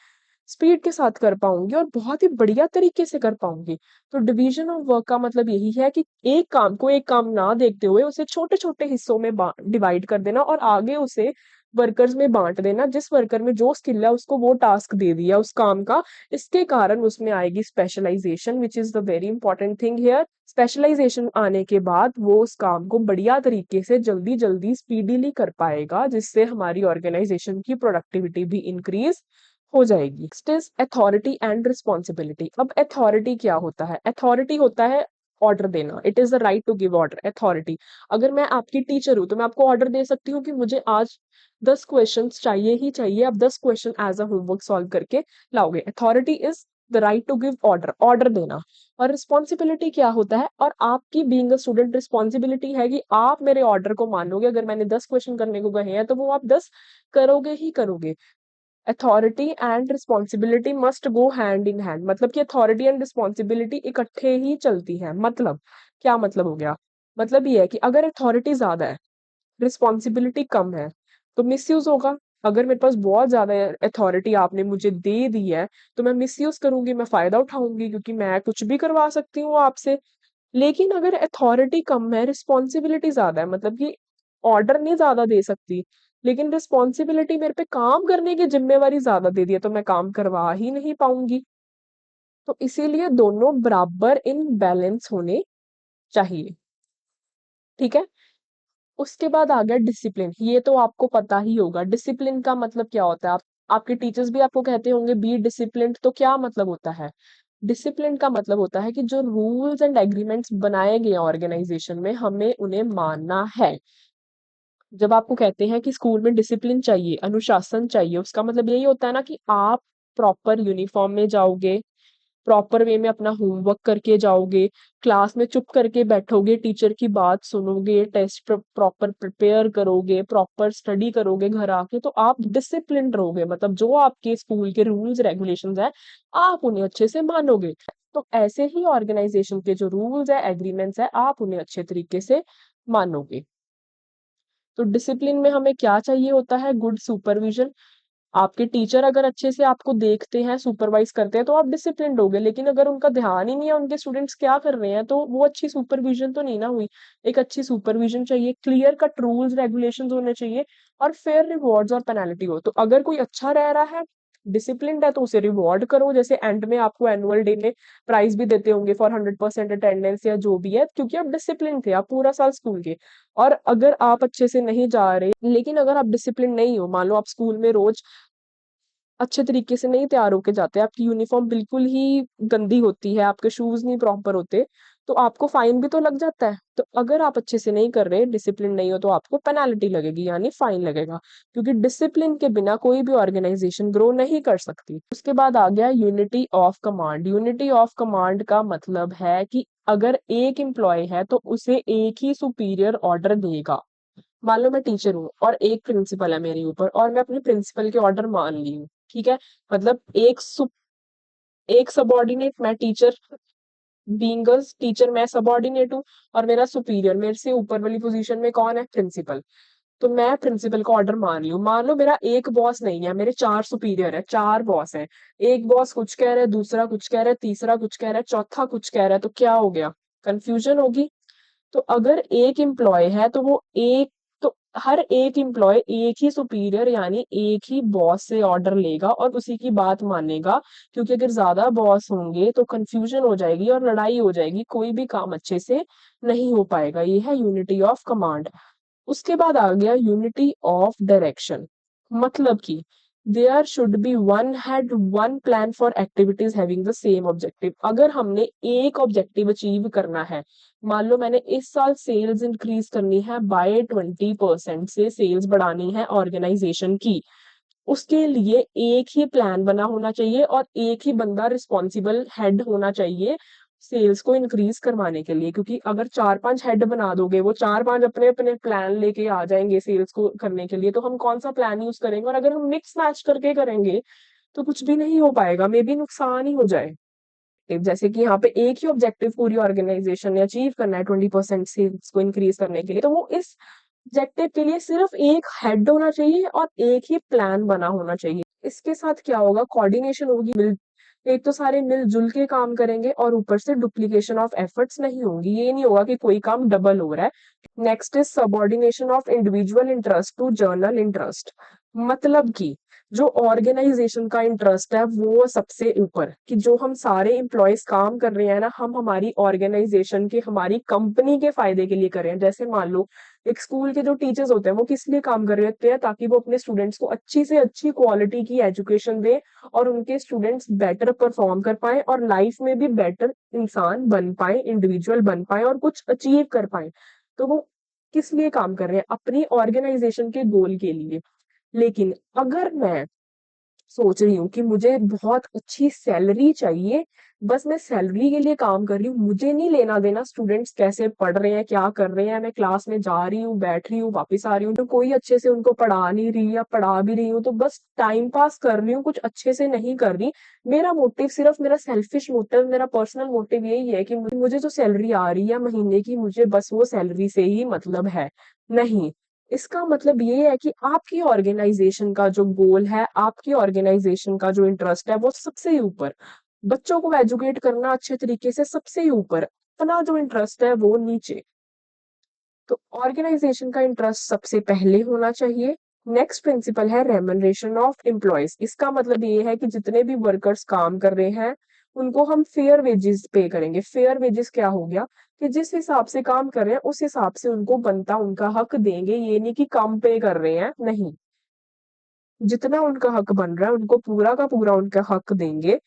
स्पीड के साथ कर पाऊँगी और बहुत ही बढ़िया तरीके से कर पाऊँगी। तो डिवीज़न ऑफ वर्क का मतलब यही है कि एक काम को एक काम ना देखते हुए उसे छोटे-छोटे हिस्सों में बा डिवाइड कर देना और आगे उसे वर्कर्स में बाँट देना। जिस वर्कर में जो स्किल है उसको वो टास्क दे दिया उस काम का। इसके कारण उसमें आएगी specialisation which is the very important thing here. Specialisation आने के बाद वो उस काम को बढ़िया तरीके से जल्दी-जल्दी स्पीडीली कर पाएगा, जिससे हमारी ऑर्गेनाइज़ेशन की प्रोडक्टिविटी भी इंक्रीज़ हो जाएगी। Next is authority and responsibility. अब अथॉरिटी क्या होता है? अथॉरिटी होता है ऑर्डर देना। It is the right to give order, authority. अगर मैं आपकी टीचर हूँ, तो मैं आपको ऑर्डर दे सकती हूँ कि मुझे आज 10 क्वेश्चन्स चाहिए ही चाहिए। आप 10 question as a homework solve करके लाओगे। Authority is the right to give order, order देना। और रिस्पॉन्सिबिलिटी क्या होता है और आपकी बीइंग अ स्टूडेंट रिस्पॉन्सिबिलिटी है कि आप मेरे ऑर्डर को मानोगे। अगर मैंने 10 क्वेश्चन करने को कहे हैं, तो वो आप 10 करोगे ही करोगे। Authority and responsibility must go hand in hand. मतलब कि अथॉरिटी एंड रिस्पॉन्सिबिलिटी इकट्ठे ही चलती हैं। मतलब क्या मतलब हो गया? मतलब ये है कि अगर अथॉरिटी ज़्यादा है, रिस्पॉन्सिबिलिटी कम है, तो मिसयूज़ होगा। अगर मेरे पास बहुत ज़्यादा अथॉरिटी आपने मुझे दे दी है, तो मैं मिसयूज़ करूँगी, मैं फ़ायदा उठाऊँगी क्योंकि मैं कुछ भी करवा सकती हूँ आपसे। लेकिन अगर अथॉरिटी कम है, रिस्पॉन्सिबिलिटी ज़्यादा है, मतलब कि ऑर्डर नहीं ज़्यादा दे सकती, लेकिन रिस्पॉन्सिबिलिटी मेरे पे काम करने की ज़िम्मेवारी ज़्यादा दे दी है, तो मैं काम करवा ही नहीं पाऊँगी। तो इसीलिए दोनों बराबर इन बैलेंस होने चाहिए, ठीक है? उसके बाद आ गया डिसिप्लिन। ये तो आपको पता ही होगा। डिसिप्लिन का मतलब क्या होता है? आप आपके टीचर्स भी आपको कहते होंगे बी डिसिप्लिन्ड, तो क्या मतलब होता है? डिसिप्लिन का मतलब होता है कि जो रूल्स एंड एग्रीमेंट्स बनाए गए हैं ऑर्गेनाइजेशन में, हमें उन्हें मानना है। जब आपको कहते हैं कि स्कूल में डिसिप्लिन चाहिए, अनुशासन चाहिए, उसका मतलब यही होता है ना कि आप प्रॉपर यूनिफ़ॉर्म में जाओगे, प्रॉपर वे में अपना होमवर्क करके जाओगे, क्लास में चुप करके बैठोगे, टीचर की बात सुनोगे, टेस्ट प्रॉपर प्रिपेयर करोगे, प्रॉपर स्टडी करोगे घर आके, तो आप डिसिप्लिन्ड रहोगे। मतलब जो आपके स्कूल के रूल्स रेगुलेशंस हैं, आप उन्हें अच्छे से मानोगे। तो ऐसे ही ऑर्गेनाइजेशन के जो रूल्स हैं, एग्रीमेंट्स हैं, आप उन्हें अच्छे तरीके से मानोगे। तो डिसिप्लिन में हमें क्या चाहिए होता है? Good supervision. आपके टीचर अगर अच्छे से आपको देखते हैं, सुपरवाइज़ करते हैं, तो आप डिसिप्लिन्ड होगे, लेकिन अगर उनका ध्यान ही नहीं है उनके स्टूडेंट्स क्या कर रहे हैं, तो वो अच्छी सुपरविज़न तो नहीं ना हुई। एक अच्छी सुपरविज़न चाहिए, क्लियर कट रूल्स रेगुलेशंस होने चाहिए और फेयर रिवॉर्ड्स और पेनल्टी हो। तो अगर कोई अच्छा रह रहा है, डिसिप्लिन्ड है, तो उसे रिवॉर्ड करो। जैसे एंड में आपको एनुअल डे में प्राइज़ भी देते होंगे फॉर 100% अटेंडेंस या जो भी है, क्योंकि आप डिसिप्लिन थे, आप पूरा साल स्कूल के। और अगर आप अच्छे से नहीं जा रहे, लेकिन अगर आप डिसिप्लिन नहीं हो, मान लो आप स्कूल में रोज़ अच्छे तरीके से नहीं तैयार होके जाते, आपकी यूनिफ़ॉर्म बिल्कुल ही गंदी होती है, आपके शूज़ नहीं प्रॉपर होते, तो आपको फाइन भी तो लग जाता है। तो अगर आप अच्छे से नहीं कर रहे, डिसिप्लिन नहीं हो, तो आपको पेनाल्टी लगेगी यानी फाइन लगेगा, क्योंकि डिसिप्लिन के बिना कोई भी ऑर्गेनाइजेशन ग्रो नहीं कर सकती। उसके बाद आ गया unity of command. Unity of command का मतलब है कि अगर एक एम्प्लॉय है तो उसे एक ही सुपीरियर ऑर्डर देगा। मान लो मैं टीचर हूँ और एक प्रिंसिपल है मेरे ऊपर, और मैं अपने प्रिंसिपल के ऑर्डर मान ली हूँ, ठीक है। मतलब एक सबॉर्डिनेट, मैं टीचर, बीइंग अ टीचर मैं सबॉर्डिनेट हूँ, और मेरा सुपीरियर, मेरे से ऊपर वाली पोजीशन में कौन है, प्रिंसिपल। तो मैं प्रिंसिपल का ऑर्डर मान लूं, मान लो मेरा एक बॉस नहीं है, मेरे चार सुपीरियर है, चार बॉस है। एक बॉस कुछ कह रहा है, दूसरा कुछ कह रहा है, तीसरा कुछ कह रहा है, चौथा कुछ कह रहा है, तो क्या हो गया, कंफ्यूजन होगी। तो अगर एक एम्प्लॉय है तो वो एक तो हर एक एम्प्लॉय एक ही सुपीरियर यानी एक ही बॉस से ऑर्डर लेगा और उसी की बात मानेगा, क्योंकि अगर ज्यादा बॉस होंगे तो कंफ्यूजन हो जाएगी और लड़ाई हो जाएगी, कोई भी काम अच्छे से नहीं हो पाएगा। ये है यूनिटी ऑफ कमांड। उसके बाद आ गया यूनिटी ऑफ डायरेक्शन। मतलब कि there should be one head one plan for activities having the same objective. अगर हमने एक ऑब्जेक्टिव अचीव करना है, मान लो मैंने इस साल सेल्स इंक्रीज करनी है बाय 20%, से सेल्स बढ़ानी है ऑर्गेनाइजेशन की, उसके लिए एक ही प्लान बना होना चाहिए और एक ही बंदा रिस्पॉन्सिबल हेड होना चाहिए सेल्स को इंक्रीज करवाने के लिए। क्योंकि अगर चार पांच हेड बना दोगे, वो चार पांच अपने अपने प्लान लेके आ जाएंगे सेल्स को करने के लिए, तो हम कौन सा प्लान यूज करेंगे, और अगर हम मिक्स मैच करके करेंगे तो कुछ भी नहीं हो पाएगा, मे बी नुकसान ही हो जाए। जैसे कि यहाँ पे एक ही ऑब्जेक्टिव पूरी ऑर्गेनाइजेशन ने अचीव करना है 20% सेल्स को इंक्रीज करने के लिए, तो वो इस ऑब्जेक्टिव के लिए सिर्फ एक हेड होना चाहिए और एक ही प्लान बना होना चाहिए। इसके साथ क्या होगा, कोऑर्डिनेशन होगी, एक तो सारे मिलजुल के काम करेंगे और ऊपर से डुप्लीकेशन ऑफ एफर्ट्स नहीं होगी, ये नहीं होगा कि कोई काम डबल हो रहा है। Next is subordination of individual interest to general interest. मतलब कि जो ऑर्गेनाइजेशन का इंटरेस्ट है वो सबसे ऊपर, कि जो हम सारे एम्प्लॉयज काम कर रहे हैं ना, हम हमारी ऑर्गेनाइजेशन के, हमारी कंपनी के फायदे के लिए कर रहे हैं। जैसे मान लो एक स्कूल के जो टीचर्स होते हैं वो किस लिए काम कर रहे होते हैं, ताकि वो अपने स्टूडेंट्स को अच्छी से अच्छी क्वालिटी की एजुकेशन दे और उनके स्टूडेंट्स बेटर परफॉर्म कर पाए और लाइफ में भी बेटर इंसान बन पाए, इंडिविजुअल बन पाए और कुछ अचीव कर पाए। तो वो किस लिए काम कर रहे हैं, अपनी ऑर्गेनाइजेशन के गोल के लिए। लेकिन अगर मैं सोच रही हूँ कि मुझे बहुत अच्छी सैलरी चाहिए, बस मैं सैलरी के लिए काम कर रही हूँ, मुझे नहीं लेना देना स्टूडेंट्स कैसे पढ़ रहे हैं, क्या कर रहे हैं, मैं क्लास में जा रही हूँ, बैठ रही हूँ, वापस आ रही हूँ, तो कोई अच्छे से उनको पढ़ा नहीं रही, या पढ़ा भी रही हूँ तो बस टाइम पास कर रही हूँ, कुछ अच्छे से नहीं कर रही। मेरा मोटिव सिर्फ, मेरा सेल्फिश मोटिव, मेरा पर्सनल मोटिव यही है कि मुझे जो सैलरी आ रही है महीने की, मुझे बस वो सैलरी से ही मतलब है। नहीं, इसका मतलब ये है कि आपकी ऑर्गेनाइजेशन का जो गोल है, आपकी ऑर्गेनाइजेशन का जो इंटरेस्ट है वो सबसे ऊपर, बच्चों को एजुकेट करना अच्छे तरीके से सबसे ऊपर, अपना जो इंटरेस्ट है वो नीचे। तो ऑर्गेनाइजेशन का इंटरेस्ट सबसे पहले होना चाहिए। नेक्स्ट प्रिंसिपल है रेमनरेशन ऑफ एम्प्लॉयज। इसका मतलब ये है कि जितने भी वर्कर्स काम कर रहे हैं उनको हम फेयर वेजेस पे करेंगे। फेयर वेजेस क्या हो गया, कि जिस हिसाब से काम कर रहे हैं उस हिसाब से उनको बनता उनका हक देंगे, ये नहीं कि कम पे कर रहे हैं, नहीं, जितना उनका हक बन रहा है उनको पूरा का पूरा उनका हक देंगे।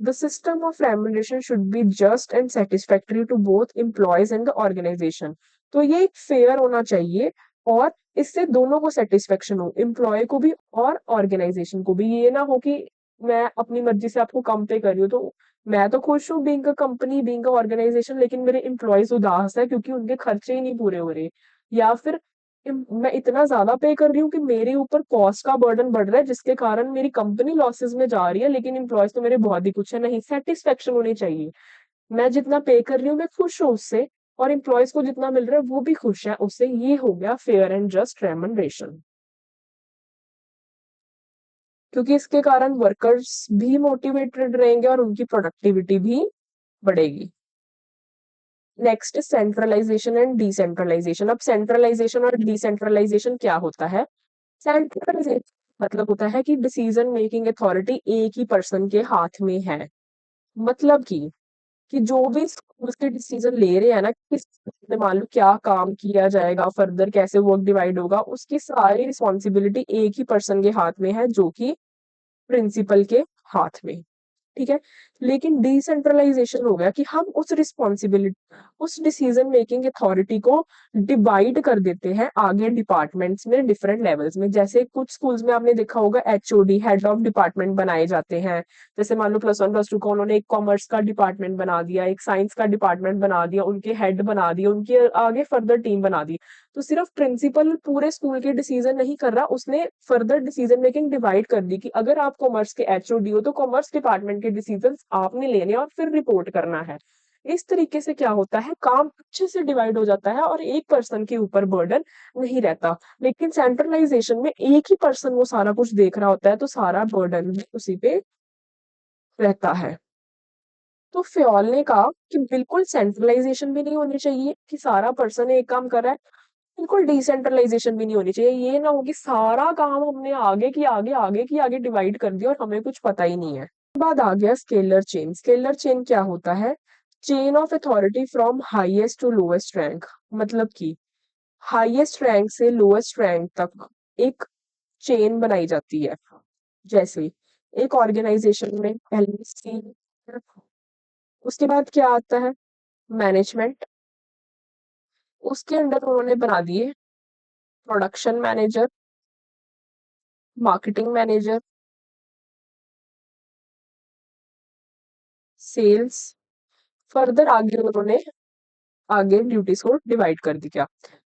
The system of remuneration should be just and satisfactory to both employees and the organization। तो ये एक फेयर होना चाहिए और इससे दोनों को सेटिस्फेक्शन हो, एम्प्लॉय को भी और ऑर्गेनाइजेशन को भी। ये ना हो कि मैं अपनी मर्जी से आपको कम पे कर रही हूँ, तो मैं तो खुश हूँ being a company, being a organisation, लेकिन मेरे एम्प्लॉयज उदास है क्योंकि उनके खर्चे ही नहीं पूरे हो रहे। या फिर मैं इतना ज्यादा पे कर रही हूँ कि मेरे ऊपर कॉस्ट का बर्डन बढ़ रहा है, जिसके कारण मेरी कंपनी लॉसेस में जा रही है, लेकिन एम्प्लॉयज तो मेरे बहुत ही कुछ है। नहीं, सेटिस्फेक्शन होनी चाहिए, मैं जितना पे कर रही हूँ मैं खुश हूँ उससे, और एम्प्लॉयज को जितना मिल रहा है वो भी खुश है उससे। ये हो गया फेयर एंड जस्ट रेमनरेशन, क्योंकि इसके कारण वर्कर्स भी मोटिवेटेड रहेंगे और उनकी प्रोडक्टिविटी भी बढ़ेगी। Next centralisation and decentralisation. अब सेंट्रलाइजेशन और डिसेंट्रलाइजेशन क्या होता है। सेंट्रलाइजेशन मतलब होता है कि डिसीजन मेकिंग अथॉरिटी एक ही पर्सन के हाथ में है। मतलब कि जो भी उसके डिसीजन ले रहे हैं ना, किस मान लो क्या काम किया जाएगा, फर्दर कैसे वर्क डिवाइड होगा, उसकी सारी रिस्पॉन्सिबिलिटी एक ही पर्सन के हाथ में है, जो कि प्रिंसिपल के हाथ में। ठीक है। लेकिन डिसेंट्रलाइजेशन हो गया कि हम उस डिसीजन मेकिंग अथॉरिटी को डिवाइड कर देते हैं आगे डिपार्टमेंट्स में, डिफरेंट लेवल्स में। जैसे कुछ स्कूल्स में आपने देखा होगा एचओडी, हेड ऑफ डिपार्टमेंट बनाए जाते हैं। जैसे मान लो प्लस वन प्लस टू को उन्होंने एक कॉमर्स का डिपार्टमेंट बना दिया, एक साइंस का डिपार्टमेंट बना दिया, उनके हेड बना दिए, उनके आगे फर्दर टीम बना दी। तो सिर्फ प्रिंसिपल पूरे स्कूल के डिसीजन नहीं कर रहा, उसने फर्दर डिसीजन मेकिंग डिवाइड कर दी कि अगर आप कॉमर्स के एचओडी हो तो कॉमर्स डिपार्टमेंट के डिसीजन आपने लेने और फिर रिपोर्ट करना है। इस तरीके से क्या होता है, काम अच्छे से डिवाइड हो जाता है और एक पर्सन के ऊपर बर्डन नहीं रहता। लेकिन सेंट्रलाइजेशन में एक ही पर्सन वो सारा कुछ देख रहा होता है, तो सारा बर्डन भी उसी पे रहता है। तो फ्योल ने कहा कि बिल्कुल सेंट्रलाइजेशन भी नहीं होनी चाहिए कि सारा पर्सन एक काम कर रहा है, बिल्कुल डिसेंट्रलाइजेशन भी नहीं होनी चाहिए। ये ना हो कि सारा काम हमने आगे की आगे डिवाइड कर दिया और हमें कुछ पता ही नहीं है। बाद आ गया स्केलर चेन। स्केलर चेन क्या होता है? Chain of authority from highest to lowest rank. मतलब कि हाईएस्ट रैंक से लोएस्ट रैंक तक एक चेन बनाई जाती है। जैसे एक ऑर्गेनाइजेशन में पहले उसके बाद क्या आता है? मैनेजमेंट। उसके अंडर उन्होंने बना दिए production manager, marketing manager, sales. Further आगे उन्होंने आगे ड्यूटीज को डिवाइड कर दिया।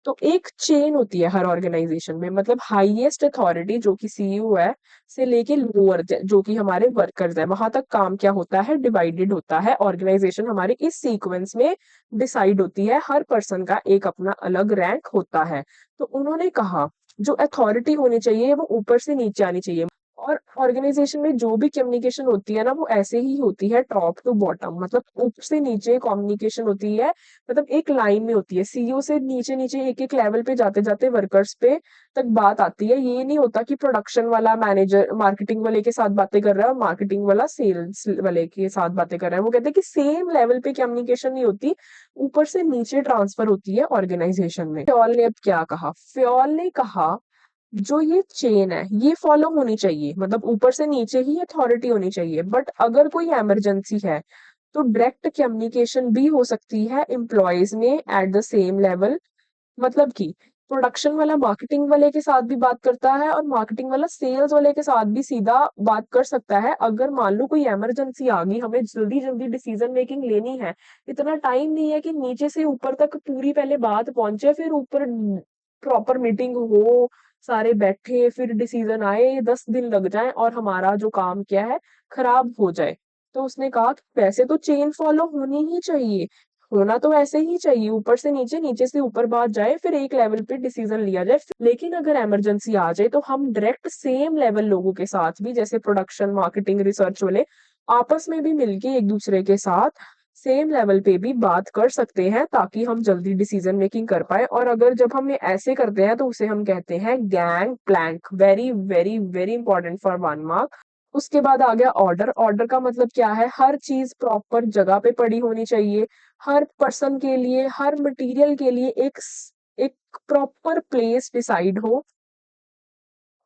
तो एक चेन होती है हर ऑर्गेनाइजेशन में, मतलब हाईएस्ट अथॉरिटी जो कि सीईओ है से लेके लोअर जो कि हमारे वर्कर्स है, वहां तक काम क्या होता है? डिवाइडेड होता है। ऑर्गेनाइजेशन हमारी इस सीक्वेंस में डिसाइड होती है, हर पर्सन का एक अपना अलग रैंक होता है। तो उन्होंने कहा जो अथॉरिटी होनी चाहिए वो ऊपर से नीचे आनी चाहिए। और ऑर्गेनाइजेशन में जो भी कम्युनिकेशन होती है ना, वो ऐसे ही होती है, टॉप टू बॉटम, मतलब ऊपर से नीचे कम्युनिकेशन होती है। मतलब एक लाइन में होती है, सीईओ से नीचे नीचे एक एक लेवल पे जाते जाते वर्कर्स पे तक बात आती है। ये नहीं होता कि प्रोडक्शन वाला मैनेजर मार्केटिंग वाले के साथ बातें कर रहा है और मार्केटिंग वाला सेल्स वाले के साथ बातें कर रहा है। वो कहते हैं कि सेम लेवल पे कम्युनिकेशन नहीं होती, ऊपर से नीचे ट्रांसफर होती है ऑर्गेनाइजेशन में। फ्योल ने अब क्या कहा? फ्योल ने कहा जो ये चेन है ये फॉलो होनी चाहिए, मतलब ऊपर से नीचे ही अथॉरिटी होनी चाहिए। बट अगर कोई इमरजेंसी है तो डायरेक्ट कम्युनिकेशन भी हो सकती है एम्प्लॉयज में एट द सेम लेवल। मतलब कि प्रोडक्शन वाला मार्केटिंग वाले के साथ भी बात करता है और मार्केटिंग वाला सेल्स वाले के साथ भी सीधा बात कर सकता है। अगर मान लो कोई इमरजेंसी आ गई, हमें जल्दी जल्दी डिसीजन मेकिंग लेनी है, इतना टाइम नहीं है कि नीचे से ऊपर तक पूरी पहले बात पहुंचे, फिर ऊपर प्रॉपर मीटिंग हो, सारे बैठे, फिर डिसीजन आए, 10 दिन लग जाए और हमारा जो काम क्या है खराब हो जाए। तो उसने कहा कि वैसे तो चेन फॉलो होनी ही चाहिए, होना तो ऐसे ही चाहिए, ऊपर से नीचे, नीचे से ऊपर बात जाए, फिर एक लेवल पे डिसीजन लिया जाए। लेकिन अगर इमरजेंसी आ जाए तो हम डायरेक्ट सेम लेवल लोगों के साथ भी, जैसे प्रोडक्शन, मार्केटिंग, रिसर्च वाले, आपस में भी मिलके एक दूसरे के साथ सेम लेवल पे भी बात कर सकते हैं ताकि हम जल्दी डिसीजन मेकिंग कर पाए। और अगर जब हम ये ऐसे करते हैं तो उसे हम कहते हैं gang plank. Very very very important for 1 mark. उसके बाद आ गया ऑर्डर। ऑर्डर का मतलब क्या है? हर चीज प्रॉपर जगह पे पड़ी होनी चाहिए, हर पर्सन के लिए, हर मटेरियल के लिए एक प्रॉपर प्लेस डिसाइड हो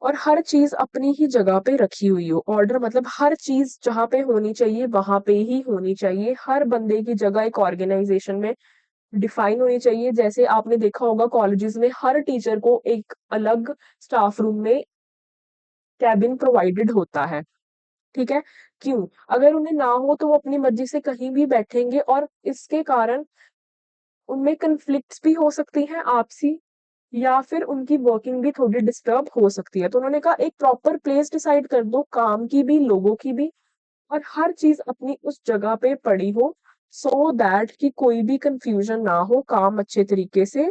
और हर चीज अपनी ही जगह पे रखी हुई हो। ऑर्डर मतलब हर चीज जहाँ पे होनी चाहिए वहां पे ही होनी चाहिए, हर बंदे की जगह एक ऑर्गेनाइजेशन में डिफाइन होनी चाहिए। जैसे आपने देखा होगा कॉलेजेस में हर टीचर को एक अलग स्टाफ रूम में कैबिन प्रोवाइडेड होता है, ठीक है। क्यों? अगर उन्हें ना हो तो वो अपनी मर्जी से कहीं भी बैठेंगे और इसके कारण उनमें कन्फ्लिक्ट्स भी हो सकती हैं आपसी, या फिर उनकी वर्किंग भी थोड़ी डिस्टर्ब हो सकती है। तो उन्होंने कहा एक प्रॉपर प्लेस डिसाइड कर दो, काम की भी, लोगों की भी, और हर चीज अपनी उस जगह पे पड़ी हो, सो दैट कि कोई भी कंफ्यूजन ना हो, काम अच्छे तरीके से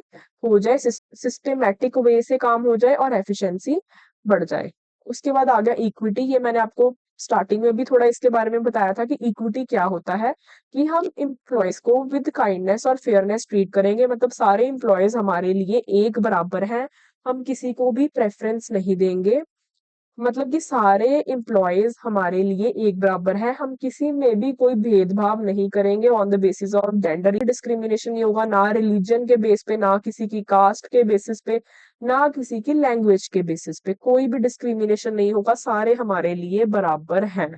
हो जाए, सिस्टमेटिक वे से काम हो जाए और एफिशिएंसी बढ़ जाए। उसके बाद आ गया इक्विटी। ये मैंने आपको स्टार्टिंग में भी थोड़ा इसके बारे में बताया था कि इक्विटी क्या होता है, कि हम एम्प्लॉयज को विद काइंडनेस और फेयरनेस ट्रीट करेंगे। मतलब सारे एम्प्लॉयज हमारे लिए एक बराबर हैं, हम किसी को भी प्रेफरेंस नहीं देंगे। मतलब कि सारे एम्प्लॉयज हमारे लिए एक बराबर है, हम किसी में भी कोई भेदभाव नहीं करेंगे on the basis of gender. Discrimination नहीं होगा, ना रिलीजन के बेस पे, ना किसी की कास्ट के बेसिस पे, ना किसी की लैंग्वेज के बेसिस पे, कोई भी डिस्क्रिमिनेशन नहीं होगा, सारे हमारे लिए बराबर हैं।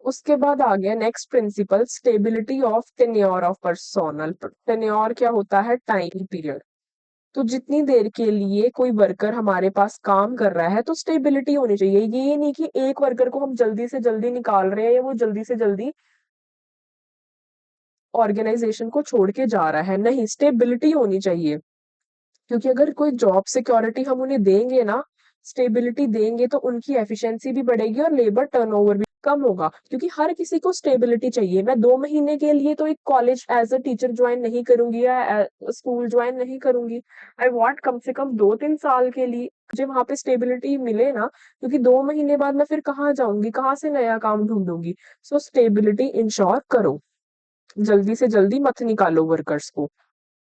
उसके बाद आ गया next principle, stability of tenure of personnel. Tenure क्या होता है? Time period. तो जितनी देर के लिए कोई वर्कर हमारे पास काम कर रहा है तो स्टेबिलिटी होनी चाहिए। ये नहीं कि एक वर्कर को हम जल्दी से जल्दी निकाल रहे हैं या वो जल्दी से जल्दी ऑर्गेनाइजेशन को छोड़ के जा रहा है, नहीं, स्टेबिलिटी होनी चाहिए। क्योंकि अगर कोई जॉब सिक्योरिटी हम उन्हें देंगे ना, स्टेबिलिटी देंगे, तो उनकी एफिशिएंसी भी बढ़ेगी और लेबर टर्नओवर भी कम होगा। क्योंकि हर किसी को स्टेबिलिटी चाहिए। मैं 2 महीने के लिए तो एक college as a teacher join नहीं करूंगी या स्कूल ज्वाइन नहीं करूंगी। आई वांट कम से कम 2-3 साल के लिए मुझे वहां पे स्टेबिलिटी मिले ना। क्योंकि 2 महीने बाद मैं फिर कहाँ जाऊंगी, कहाँ से नया काम ढूंढूंगी। सो स्टेबिलिटी इंश्योर करो, जल्दी से जल्दी मत निकालो वर्कर्स को।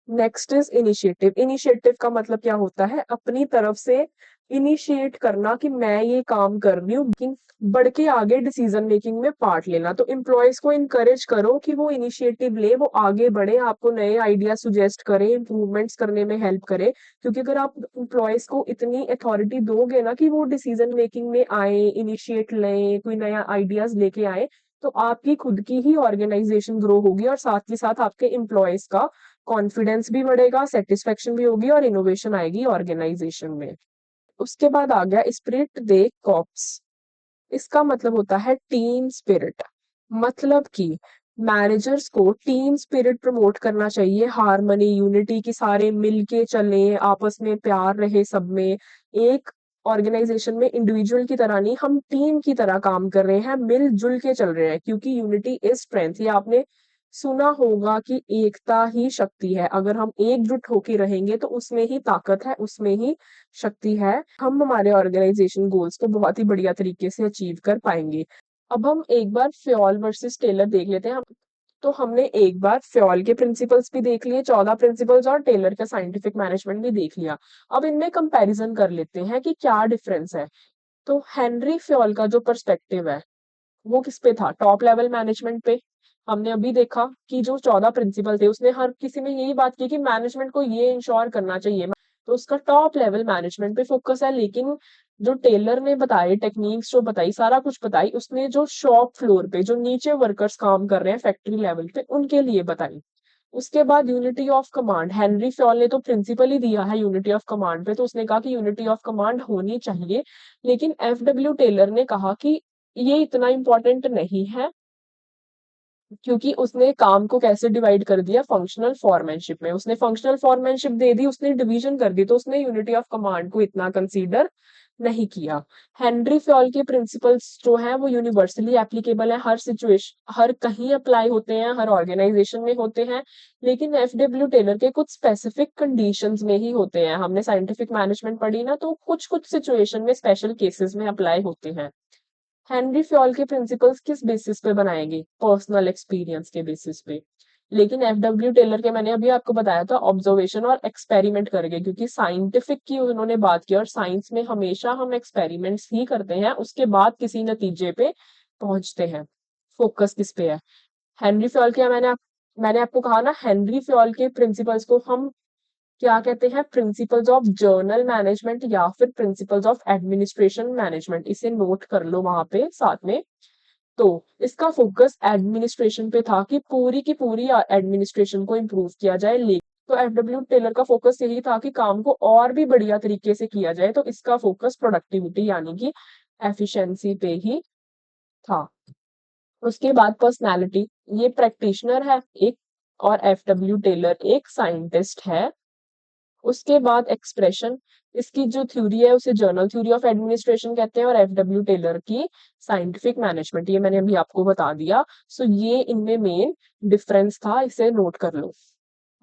Next is initiative. इनिशिएटिव का मतलब क्या होता है? अपनी तरफ से इनिशिएट करना कि मैं ये काम कर रही हूँ, लेकिन बढ़ के आगे डिसीजन मेकिंग में पार्ट लेना। तो एम्प्लॉयज को इनकरेज करो कि वो इनिशिएटिव ले, वो आगे बढ़े, आपको नए आइडिया सुजेस्ट करे, इंप्रूवमेंट्स करने में हेल्प करे। क्योंकि अगर आप एम्प्लॉयज को इतनी अथॉरिटी दोगे ना कि वो डिसीजन मेकिंग में आए, इनिशिएट लें, कोई नया आइडियाज लेके आए, तो आपकी खुद की ही ऑर्गेनाइजेशन ग्रो होगी और साथ ही साथ आपके एम्प्लॉयज का कॉन्फिडेंस भी बढ़ेगा, सेटिस्फेक्शन भी होगी और इनोवेशन आएगी ऑर्गेनाइजेशन में। उसके बाद आ गया स्पिरिट दे कॉप्स। इसका मतलब होता है टीम स्पिरिट। मतलब कि मैनेजर्स को टीम स्पिरिट प्रमोट करना चाहिए, हार्मनी, यूनिटी, की सारे मिलके चले, आपस में प्यार रहे सब में। एक ऑर्गेनाइजेशन में इंडिविजुअल की तरह नहीं, हम टीम की तरह काम कर रहे हैं, मिलजुल के चल रहे हैं। क्योंकि यूनिटी इज स्ट्रेंथ, ये आपने सुना होगा कि एकता ही शक्ति है। अगर हम एकजुट होके रहेंगे तो उसमें ही ताकत है, उसमें ही शक्ति है। हम हमारे ऑर्गेनाइजेशन गोल्स को बहुत ही बढ़िया तरीके से अचीव कर पाएंगे। अब हम एक बार फ्योल वर्सेस टेलर देख लेते हैं। तो हमने एक बार फ्योल के प्रिंसिपल्स भी देख लिए, 14 प्रिंसिपल्स, और टेलर का साइंटिफिक मैनेजमेंट भी देख लिया। अब इनमें कंपैरिजन कर लेते हैं कि क्या डिफरेंस है। तो हेनरी फ्योल का जो पर्सपेक्टिव है वो किस पे था? टॉप लेवल मैनेजमेंट पे। हमने अभी देखा कि जो 14 प्रिंसिपल थे उसने हर किसी में यही बात की कि मैनेजमेंट को ये इंश्योर करना चाहिए, तो उसका टॉप लेवल मैनेजमेंट पे फोकस है। लेकिन जो टेलर ने बताई टेक्निक्स, जो बताई, सारा कुछ बताई, उसने जो शॉप फ्लोर पे जो नीचे वर्कर्स काम कर रहे हैं फैक्ट्री लेवल पे उनके लिए बताई। उसके बाद unity of command, Henry Fayol ने तो प्रिंसिपल ही दिया है यूनिटी ऑफ कमांड पे, तो उसने कहा कि यूनिटी ऑफ कमांड होनी चाहिए। लेकिन एफ डब्ल्यू टेलर ने कहा कि ये इतना इंपॉर्टेंट नहीं है। क्योंकि उसने काम को कैसे डिवाइड कर दिया? फंक्शनल फॉरमैनशिप में। उसने फंक्शनल फॉरमैनशिप दे दी, उसने डिवीजन कर दी, तो उसने यूनिटी ऑफ कमांड को इतना कंसीडर नहीं किया। हेनरी फ्योल के प्रिंसिपल्स जो हैं वो यूनिवर्सली एप्लीकेबल है, हर सिचुएशन, हर कहीं अप्लाई होते हैं, हर ऑर्गेनाइजेशन में होते हैं। लेकिन एफ डब्ल्यू टेलर के कुछ स्पेसिफिक कंडीशंस में ही होते हैं। हमने साइंटिफिक मैनेजमेंट पढ़ी ना, तो कुछ कुछ सिचुएशन में, स्पेशल केसेस में अप्लाई होते हैं। हेनरी फ्योल के प्रिंसिपल्स किस बेसिस पे बनाएंगे? पर्सनल एक्सपीरियंस के बेसिस पे। लेकिन एफ डब्ल्यू टेलर के मैंने अभी आपको बताया था ऑब्जर्वेशन और एक्सपेरिमेंट करके, क्योंकि साइंटिफिक की उन्होंने बात की और साइंस में हमेशा हम एक्सपेरिमेंट्स ही करते हैं, उसके बाद किसी नतीजे पे पहुंचते हैं। फोकस किस पे है? हेनरी फ्योल के, मैंने आपको कहा ना, हेनरी फ्योल के प्रिंसिपल्स को हम क्या कहते हैं? प्रिंसिपल्स ऑफ जर्नल मैनेजमेंट या फिर प्रिंसिपल्स ऑफ एडमिनिस्ट्रेशन मैनेजमेंट। इसे नोट कर लो वहां पे साथ में। तो इसका फोकस एडमिनिस्ट्रेशन पे था कि पूरी की पूरी एडमिनिस्ट्रेशन को इम्प्रूव किया जाए। लेकिन तो एफ डब्ल्यू टेलर का फोकस यही था कि काम को और भी बढ़िया तरीके से किया जाए, तो इसका फोकस प्रोडक्टिविटी यानी कि एफिशिएंसी पे ही था। उसके बाद पर्सनालिटी, ये प्रैक्टिशनर है एक, और एफ डब्ल्यू टेलर एक साइंटिस्ट है। उसके बाद एक्सप्रेशन, इसकी जो थ्योरी है उसे जर्नल थ्योरी ऑफ एडमिनिस्ट्रेशन कहते हैं, और एफ डब्ल्यू टेलर की साइंटिफिक मैनेजमेंट, ये मैंने अभी आपको बता दिया। सो ये इनमें मेन डिफरेंस था, इसे नोट कर लो।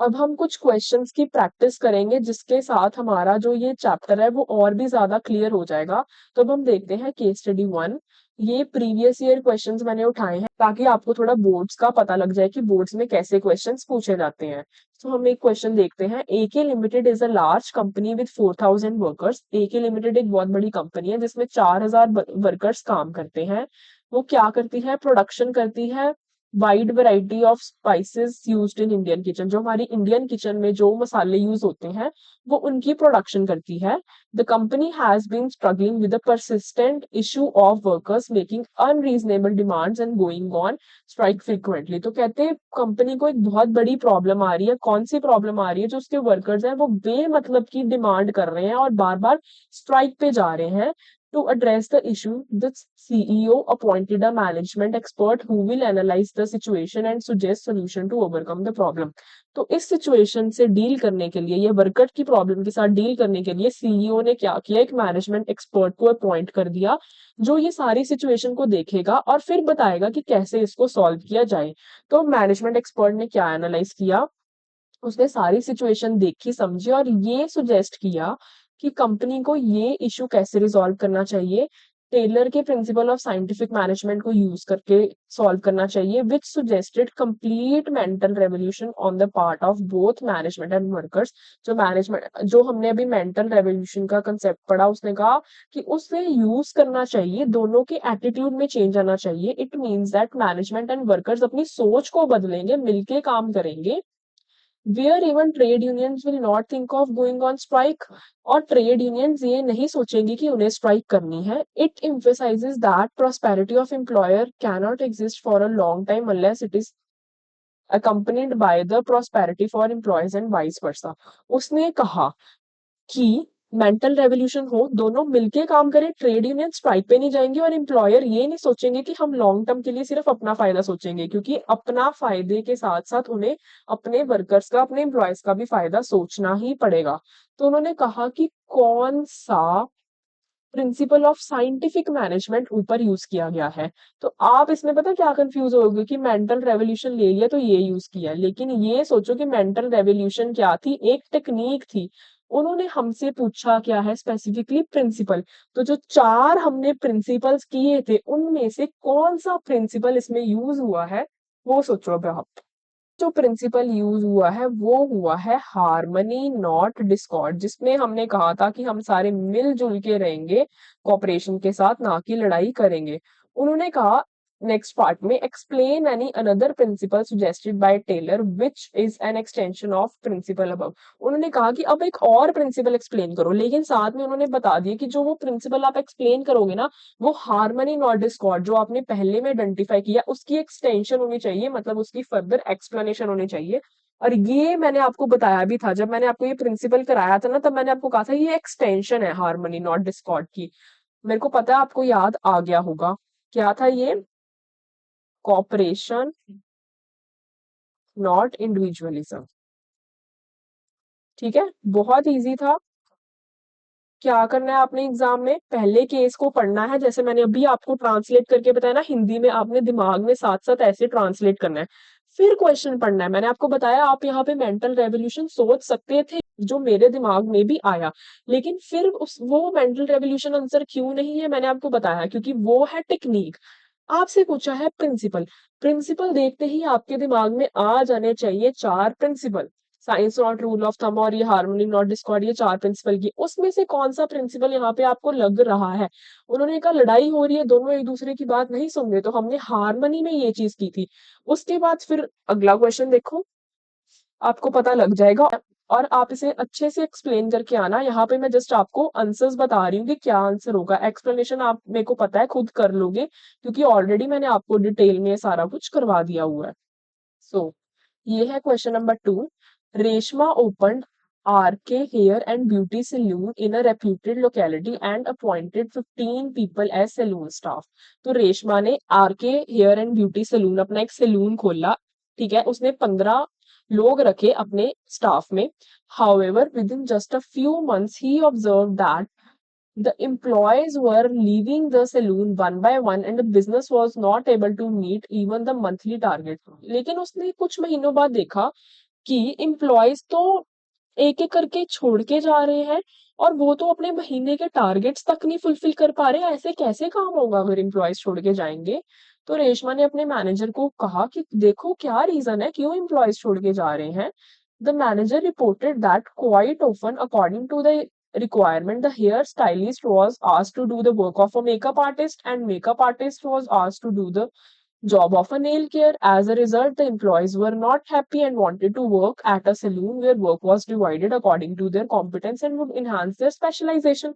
अब हम कुछ क्वेश्चंस की प्रैक्टिस करेंगे जिसके साथ हमारा जो ये चैप्टर है वो और भी ज्यादा क्लियर हो जाएगा। तो अब हम देखते हैं केस स्टडी 1। ये प्रीवियस ईयर क्वेश्चंस मैंने उठाए हैं ताकि आपको थोड़ा बोर्ड्स का पता लग जाए कि बोर्ड्स में कैसे क्वेश्चंस पूछे जाते हैं। तो हम एक क्वेश्चन देखते हैं। AK limited is a large company with 4000 workers. AK limited एक बहुत बड़ी कंपनी है जिसमें 4000 वर्कर्स काम करते हैं। वो क्या करती है? प्रोडक्शन करती है wide variety of spices used in Indian kitchen, जो हमारी इंडियन किचन में जो मसाले यूज होते हैं वो उनकी प्रोडक्शन करती है। The company has been struggling with the persistent issue of workers making unreasonable demands and going on strike frequently. तो कहते हैं कंपनी को एक बहुत बड़ी प्रॉब्लम आ रही है। कौन सी प्रॉब्लम आ रही है? जो उसके वर्कर्स हैं वो बेमतलब की डिमांड कर रहे हैं और बार बार स्ट्राइक पे जा रहे हैं। To address the issue, the CEO appointed a management expert who will analyze the situation and suggest solution to overcome the problem. तो इस सिचुएशन से डील करने के लिए, ये वर्कर की प्रॉब्लम के साथ डील करने के लिए सीईओ ने क्या किया, एक मैनेजमेंट एक्सपर्ट को अपॉइंट कर दिया जो ये सारी सिचुएशन को देखेगा और फिर बताएगा कि कैसे इसको सॉल्व किया जाए। तो मैनेजमेंट एक्सपर्ट ने क्या एनालाइज किया, उसने सारी सिचुएशन देखी समझी और ये सुजेस्ट किया कि कंपनी को ये इशू कैसे रिजॉल्व करना चाहिए। टेलर के प्रिंसिपल ऑफ साइंटिफिक मैनेजमेंट को यूज करके सॉल्व करना चाहिए, which suggested complete mental revolution on the part of both management and workers. जो हमने अभी मेंटल रेवोल्यूशन का कंसेप्ट पढ़ा, उसने कहा कि उसे यूज करना चाहिए, दोनों के एटीट्यूड में चेंज आना चाहिए। It means that management and workers अपनी सोच को बदलेंगे, मिलके काम करेंगे, where even trade unions will not think of going on strike। और ट्रेड यूनियंस ये नहीं सोचेंगी कि उन्हें स्ट्राइक करनी है। It emphasizes that prosperity of employer cannot exist for a long time unless it is accompanied by the prosperity for employees and vice versa। उसने कहा कि मेंटल रेवोल्यूशन हो, दोनों मिलके काम करें, ट्रेड यूनियन स्ट्राइक पे नहीं जाएंगे और एम्प्लॉयर ये नहीं सोचेंगे कि हम लॉन्ग टर्म के लिए सिर्फ अपना फायदा सोचेंगे, क्योंकि अपना फायदे के साथ साथ उन्हें अपने वर्कर्स का, अपने एम्प्लॉयज का भी फायदा सोचना ही पड़ेगा। तो उन्होंने कहा कि कौन सा प्रिंसिपल ऑफ साइंटिफिक मैनेजमेंट ऊपर यूज किया गया है। तो आप इसमें पता क्या कंफ्यूज होगे कि मेंटल रेवोल्यूशन ले लिया तो ये यूज किया, लेकिन ये सोचो कि मेंटल रेवोल्यूशन क्या थी, एक टेक्निक थी। उन्होंने हमसे पूछा क्या है, स्पेसिफिकली प्रिंसिपल। तो जो चार हमने प्रिंसिपल्स किए थे उनमें से कौन सा प्रिंसिपल इसमें यूज हुआ है, वो सोचो अब आप। जो प्रिंसिपल यूज हुआ है वो हुआ है हार्मनी नॉट डिस्कॉर्ड, जिसमें हमने कहा था कि हम सारे मिलजुल के रहेंगे कॉपरेशन के साथ, ना कि लड़ाई करेंगे। उन्होंने कहा नेक्स्ट पार्ट में, explain any another principle suggested by Taylor which is an extension of principle above. उन्होंने कहा कि अब एक और प्रिंसिपल एक्सप्लेन करो, लेकिन साथ में उन्होंने बता दिया कि जो वो प्रिंसिपल आप एक्सप्लेन करोगे ना, वो हार्मनी नॉट डिस्कॉर्ड जो आपने पहले में आइडेंटिफाई किया उसकी एक्सटेंशन होनी चाहिए, मतलब उसकी फर्दर एक्सप्लेनेशन होनी चाहिए। और ये मैंने आपको बताया भी था, जब मैंने आपको ये प्रिंसिपल कराया था ना, तब मैंने आपको कहा था ये एक्सटेंशन है हार्मनी नॉट डिस्कॉर्ड की। मेरे को पता है आपको याद आ गया होगा। क्या था ये? Cooperation not individualism. ठीक है, बहुत इजी था। क्या करना है आपने एग्जाम में, पहले केस को पढ़ना है, जैसे मैंने अभी आपको ट्रांसलेट करके बताया ना हिंदी में, आपने दिमाग में साथ साथ ऐसे ट्रांसलेट करना है, फिर क्वेश्चन पढ़ना है। मैंने आपको बताया आप यहाँ पे मेंटल रेवोल्यूशन सोच सकते थे, जो मेरे दिमाग में भी आया, लेकिन फिर उस वो मेंटल रेवोल्यूशन आंसर क्यों नहीं है मैंने आपको बताया, क्योंकि वो है टेक्निक। आपसे पूछा है प्रिंसिपल, प्रिंसिपल देखते ही आपके दिमाग में आ जाने चाहिए चार principle, science not rule of thumb और ये हार्मोनी नॉट डिस्कॉर्ड, ये चार प्रिंसिपल की, उसमें से कौन सा प्रिंसिपल यहाँ पे आपको लग रहा है? उन्होंने कहा लड़ाई हो रही है, दोनों एक दूसरे की बात नहीं सुन रहे, तो हमने हार्मनी में ये चीज की थी। उसके बाद फिर अगला क्वेश्चन देखो, आपको पता लग जाएगा और आप इसे अच्छे से एक्सप्लेन करके आना। यहाँ पे मैं जस्ट आपको आंसर्स बता रही हूँ कि क्या आंसर होगा, एक्सप्लेनेशन आप मेरे को पता है खुद कर लोगे, क्योंकि ऑलरेडी मैंने आपको डिटेल में सारा कुछ करवा दिया हुआ है। सो ये है question number 2। Reshma opened R K hair and beauty salon in a reputed locality and appointed 15 people as salon staff. तो रेशमा ने R K hair and beauty salon, अपना एक सैलून खोला, ठीक है, उसने 15 लोग रखे अपने स्टाफ में। However with in just a few months he observe that the employees were leaving the saloon one by one and the business was not able to meet even the monthly target। लेकिन उसने कुछ महीनों बाद देखा कि employees तो एक एक करके छोड़ के जा रहे हैं और वो तो अपने महीने के टारगेट्स तक नहीं फुलफिल कर पा रहे। ऐसे कैसे काम होगा अगर एम्प्लॉयज छोड़ के जाएंगे? तो रेशमा ने अपने मैनेजर को कहा कि देखो क्या रीजन है, क्यों एम्प्लॉयज छोड़ के जा रहे हैं। The manager reported that quite often according to the requirement the hair stylist was asked to do the work of a makeup artist and makeup artist was asked to do the job of a nail care. As a result, the employees were not happy and wanted to work at a saloon where work was divided according to their competence and would enhance their specialization.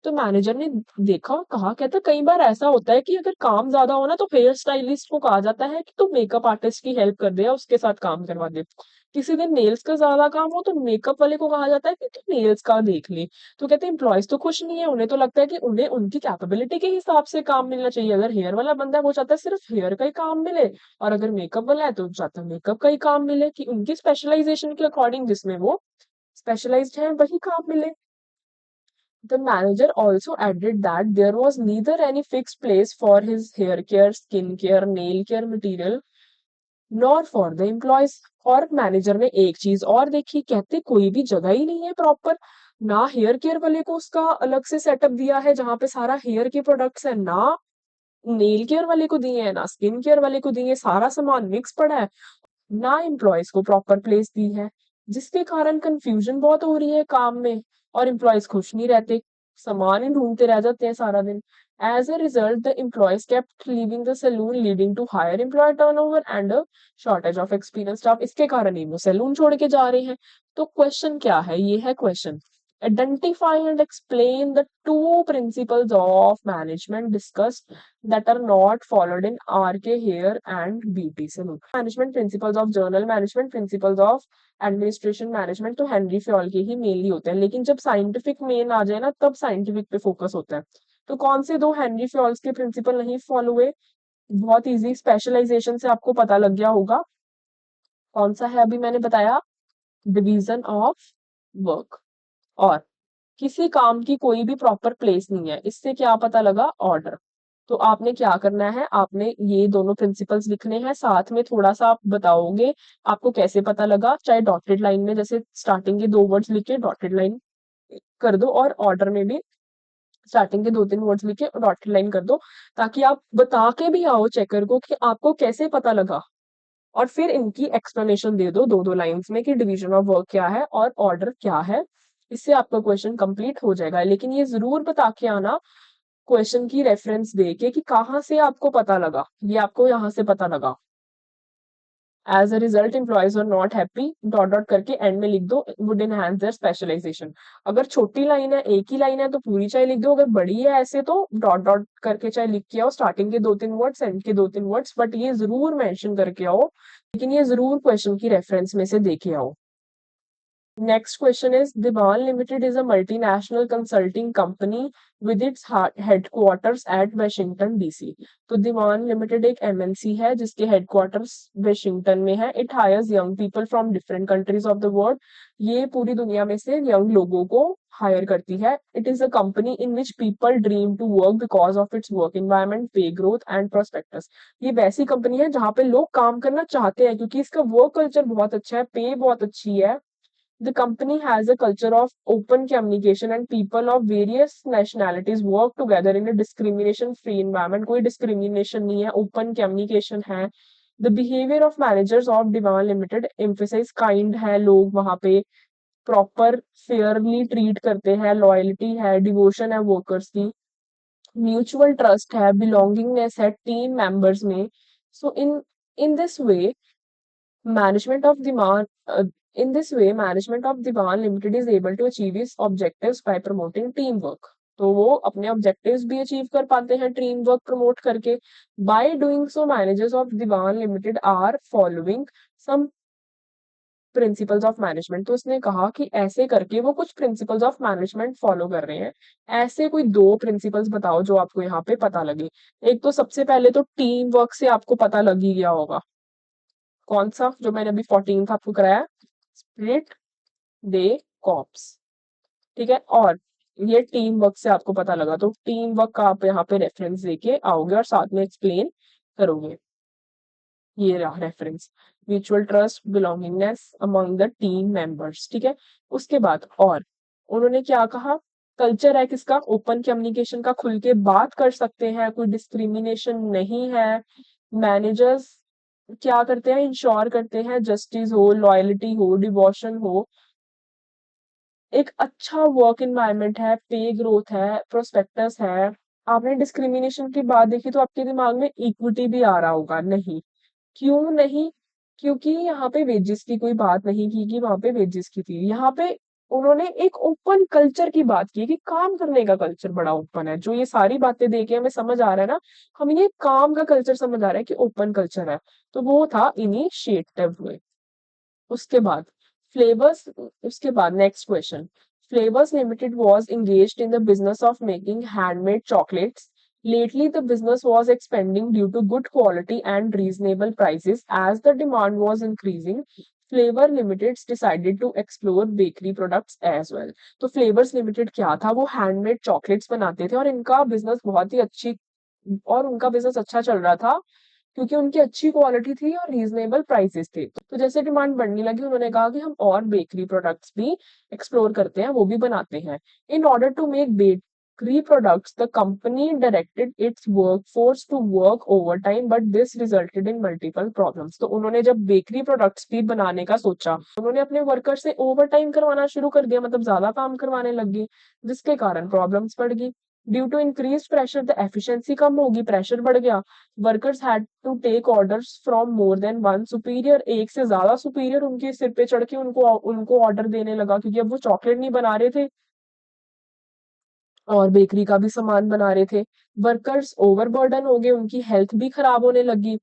तो manager ने देखा और कहा, कहता कई बार ऐसा होता है कि अगर काम ज्यादा हो ना तो हेयर स्टाइलिस्ट को कहा जाता है कि तू मेकअप आर्टिस्ट की हेल्प कर दे या उसके साथ काम करवा दे। किसी दिन नेल्स का ज्यादा काम हो तो मेकअप वाले को कहा जाता है कि तू नेल्स का देख ले। तो कहते हैं एम्प्लॉयज तो खुश नहीं है, उन्हें तो लगता है कि उन्हें उनकी कैपेबिलिटी के हिसाब से काम मिलना चाहिए। अगर हेयर वाला बंदा है वो चाहता है सिर्फ हेयर का ही काम मिले, और अगर मेकअप वाला है तो चाहता है मेकअप का ही काम मिले, कि उनकी स्पेशलाइजेशन के अकॉर्डिंग जिसमें वो स्पेशलाइज्ड है वही काम मिले। The manager also added that there was neither any fixed place for his hair care, skin care, nail care material, nor for the employees. और मैनेजर ने एक चीज और देखी, कहते कोई भी जगह ही नहीं है प्रॉपर, ना हेयर केयर वाले को उसका अलग से सेटअप दिया है जहां पे सारा हेयर के प्रोडक्ट्स है, ना नेल केयर वाले को दिए हैं, ना स्किन केयर वाले को दिए हैं, सारा सामान मिक्स पड़ा है, ना एम्प्लॉयज को प्रॉपर प्लेस दी है, जिसके कारण कंफ्यूजन बहुत हो रही है काम में, और एम्प्लॉयज खुश नहीं रहते, सामान ही ढूंढते रह जाते हैं सारा दिन। As a result the employees kept leaving the salon, leading to higher employee turnover and shortage of experience staff. इसके कारण ही वो सैलून छोड़ के जा रहे हैं। तो क्वेश्चन क्या है, ये है question, identify and explain the two principles of management discussed that are not followed in RK Hair and Beauty Salon. Management principles of journal management, principles of administration management तो हेनरी फ्योल के ही mainly होते हैं, लेकिन जब scientific main आ जाए ना तब scientific पे फोकस होता है। तो कौन से दो हेनरी फ्योल्स के प्रिंसिपल नहीं फॉलो हुए? बहुत इजी, स्पेशलाइजेशन से आपको पता लग गया होगा। कौन सा है अभी मैंने बताया, डिवीजन ऑफ वर्क। और किसी काम की कोई भी प्रॉपर प्लेस नहीं है, इससे क्या पता लगा, ऑर्डर। तो आपने क्या करना है, आपने ये दोनों प्रिंसिपल्स लिखने हैं, साथ में थोड़ा सा आप बताओगे आपको कैसे पता लगा, चाहे डॉटेड लाइन में जैसे स्टार्टिंग के दो वर्ड्स लिखे डॉटेड लाइन कर दो, और ऑर्डर में भी स्टार्टिंग के दो तीन वर्ड्स लिखे डॉटेड लाइन कर दो, ताकि आप बता के भी आओ चेकर को कि आपको कैसे पता लगा। और फिर इनकी एक्सप्लेनेशन दे दो दो दो लाइंस में कि डिवीजन ऑफ वर्क क्या है और ऑर्डर क्या है। इससे आपका क्वेश्चन कंप्लीट हो जाएगा, लेकिन ये जरूर बता के आना क्वेश्चन की रेफरेंस दे के कि कहाँ से आपको पता लगा, ये आपको यहाँ से पता लगा। As a result employees are not happy, dot dot करके एंड में लिख दो, वुड एनहांस देयर स्पेशलाइजेशन। अगर छोटी लाइन है, एक ही लाइन है तो पूरी चाहे लिख दो, अगर बड़ी है ऐसे तो डॉट डॉट करके चाहे लिख के आओ, स्टार्टिंग के दो तीन वर्ड्स, एंड के दो तीन वर्ड्स, बट ये जरूर मेंशन करके आओ, लेकिन ये जरूर क्वेश्चन की रेफरेंस में से देखे आओ। Next question is, Diwan Limited is a multinational consulting company with its headquarters at Washington DC. तो Diwan Limited एक MNC है जिसके headquarters Washington में है. It hires young people from different countries of the world. ये पूरी दुनिया में से young लोगों को hire करती है. It is a company in which people dream to work because of its work environment, pay growth and prospectus. ये वैसी कंपनी है जहाँ पे लोग काम करना चाहते हैं क्योंकि इसका वर्क कल्चर बहुत अच्छा है, पे बहुत अच्छी है। The company has a culture of open communication and people of various nationalities work together in a discrimination-free environment. कोई discrimination नहीं है, open communication है। The behavior of managers of Diwan Limited emphasize kind है, लोग वहाँ पे proper fairly treat करते हैं, loyalty है, devotion है workers की, mutual trust है, belongingness है team members में। So in this way management of demand in this way management of Diwan Limited is able to achieve its objectives by promoting teamwork. तो वो अपने objectives भी achieve कर पाते हैं टीम वर्क प्रमोट करके। By doing so managers of Diwan limited are following some principles of management. तो उसने कहा कि ऐसे करके वो कुछ प्रिंसिपल्स ऑफ मैनेजमेंट फॉलो कर रहे हैं। ऐसे कोई दो प्रिंसिपल्स बताओ जो आपको यहाँ पे पता लगे। एक तो सबसे पहले तो टीम वर्क से आपको पता लग ही गया होगा, कौन सा, जो मैंने अभी 14th आपको कराया, स्प्लिट दे कॉप्स। ठीक है, और ये टीम वर्क से आपको पता लगा, तो टीम वर्क का आप यहाँ पे रेफरेंस देके आओगे और साथ में एक्सप्लेन करोगे। ये रहा reference, mutual trust belongingness among the team members. ठीक है, उसके बाद और उन्होंने क्या कहा, कल्चर है किसका, ओपन कम्युनिकेशन का, खुल के बात कर सकते हैं, कोई डिस्क्रिमिनेशन नहीं है। मैनेजर्स क्या करते हैं, इंश्योर करते हैं जस्टिस हो, लॉयलिटी हो, डिवोशन हो, एक अच्छा वर्क एनवायरनमेंट है, पे ग्रोथ है, प्रोस्पेक्टस है, आपने डिस्क्रिमिनेशन की बात देखी तो आपके दिमाग में इक्विटी भी आ रहा होगा, नहीं। क्यों नहीं? क्योंकि यहाँ पे वेजेस की कोई बात नहीं की कि वहां पे वेजेस की थी। यहाँ पे उन्होंने एक ओपन कल्चर की बात की कि काम करने का कल्चर बड़ा ओपन है। जो ये सारी बातें देके हमें समझ आ रहा है ना, हमें ये काम का कल्चर समझ आ रहा है कि ओपन कल्चर है। तो वो था इनिशिएटिव में। उसके बाद फ्लेवर्स उसके बाद next question. Flavours limited was engaged in the business of making handmade chocolates. Lately, the business was expanding due to good quality and reasonable prices. As the demand was increasing, Flavor Limited decided to explore bakery products as well. तो Flavors Limited क्या था? वो handmade chocolates बनाते थे और इनका business बहुत ही अच्छी और उनका बिजनेस अच्छा चल रहा था क्योंकि उनकी अच्छी क्वालिटी थी और रीजनेबल प्राइसेस थे। तो जैसे डिमांड बढ़ने लगी, उन्होंने कहा कि हम और बेकरी प्रोडक्ट्स भी एक्सप्लोर करते हैं, वो भी बनाते हैं। In order to make bakery products the company directed its workforce to work overtime, but this resulted in multiple problems. तो उन्होंने जब बेकरी प्रोडक्ट्स भी बनाने का सोचा, उन्होंने अपने वर्कर से ओवरटाइम करवाना शुरू कर दिया, मतलब ज्यादा काम करवाने लग गए, जिसके कारण प्रॉब्लम्स बढ़ गई। Due to increase pressure the efficiency कम होगी, प्रेशर बढ़ गया। Workers had to take orders from more than one superior, एक से ज्यादा सुपीरियर उनके सिर पे चढ़ के उनको उनको ऑर्डर देने लगा, क्योंकि अब वो चॉकलेट नहीं बना रहे थे और बेकरी का भी सामान बना रहे थे। वर्कर्स ओवरबर्डन हो गए, उनकी हेल्थ भी खराब होने लगी।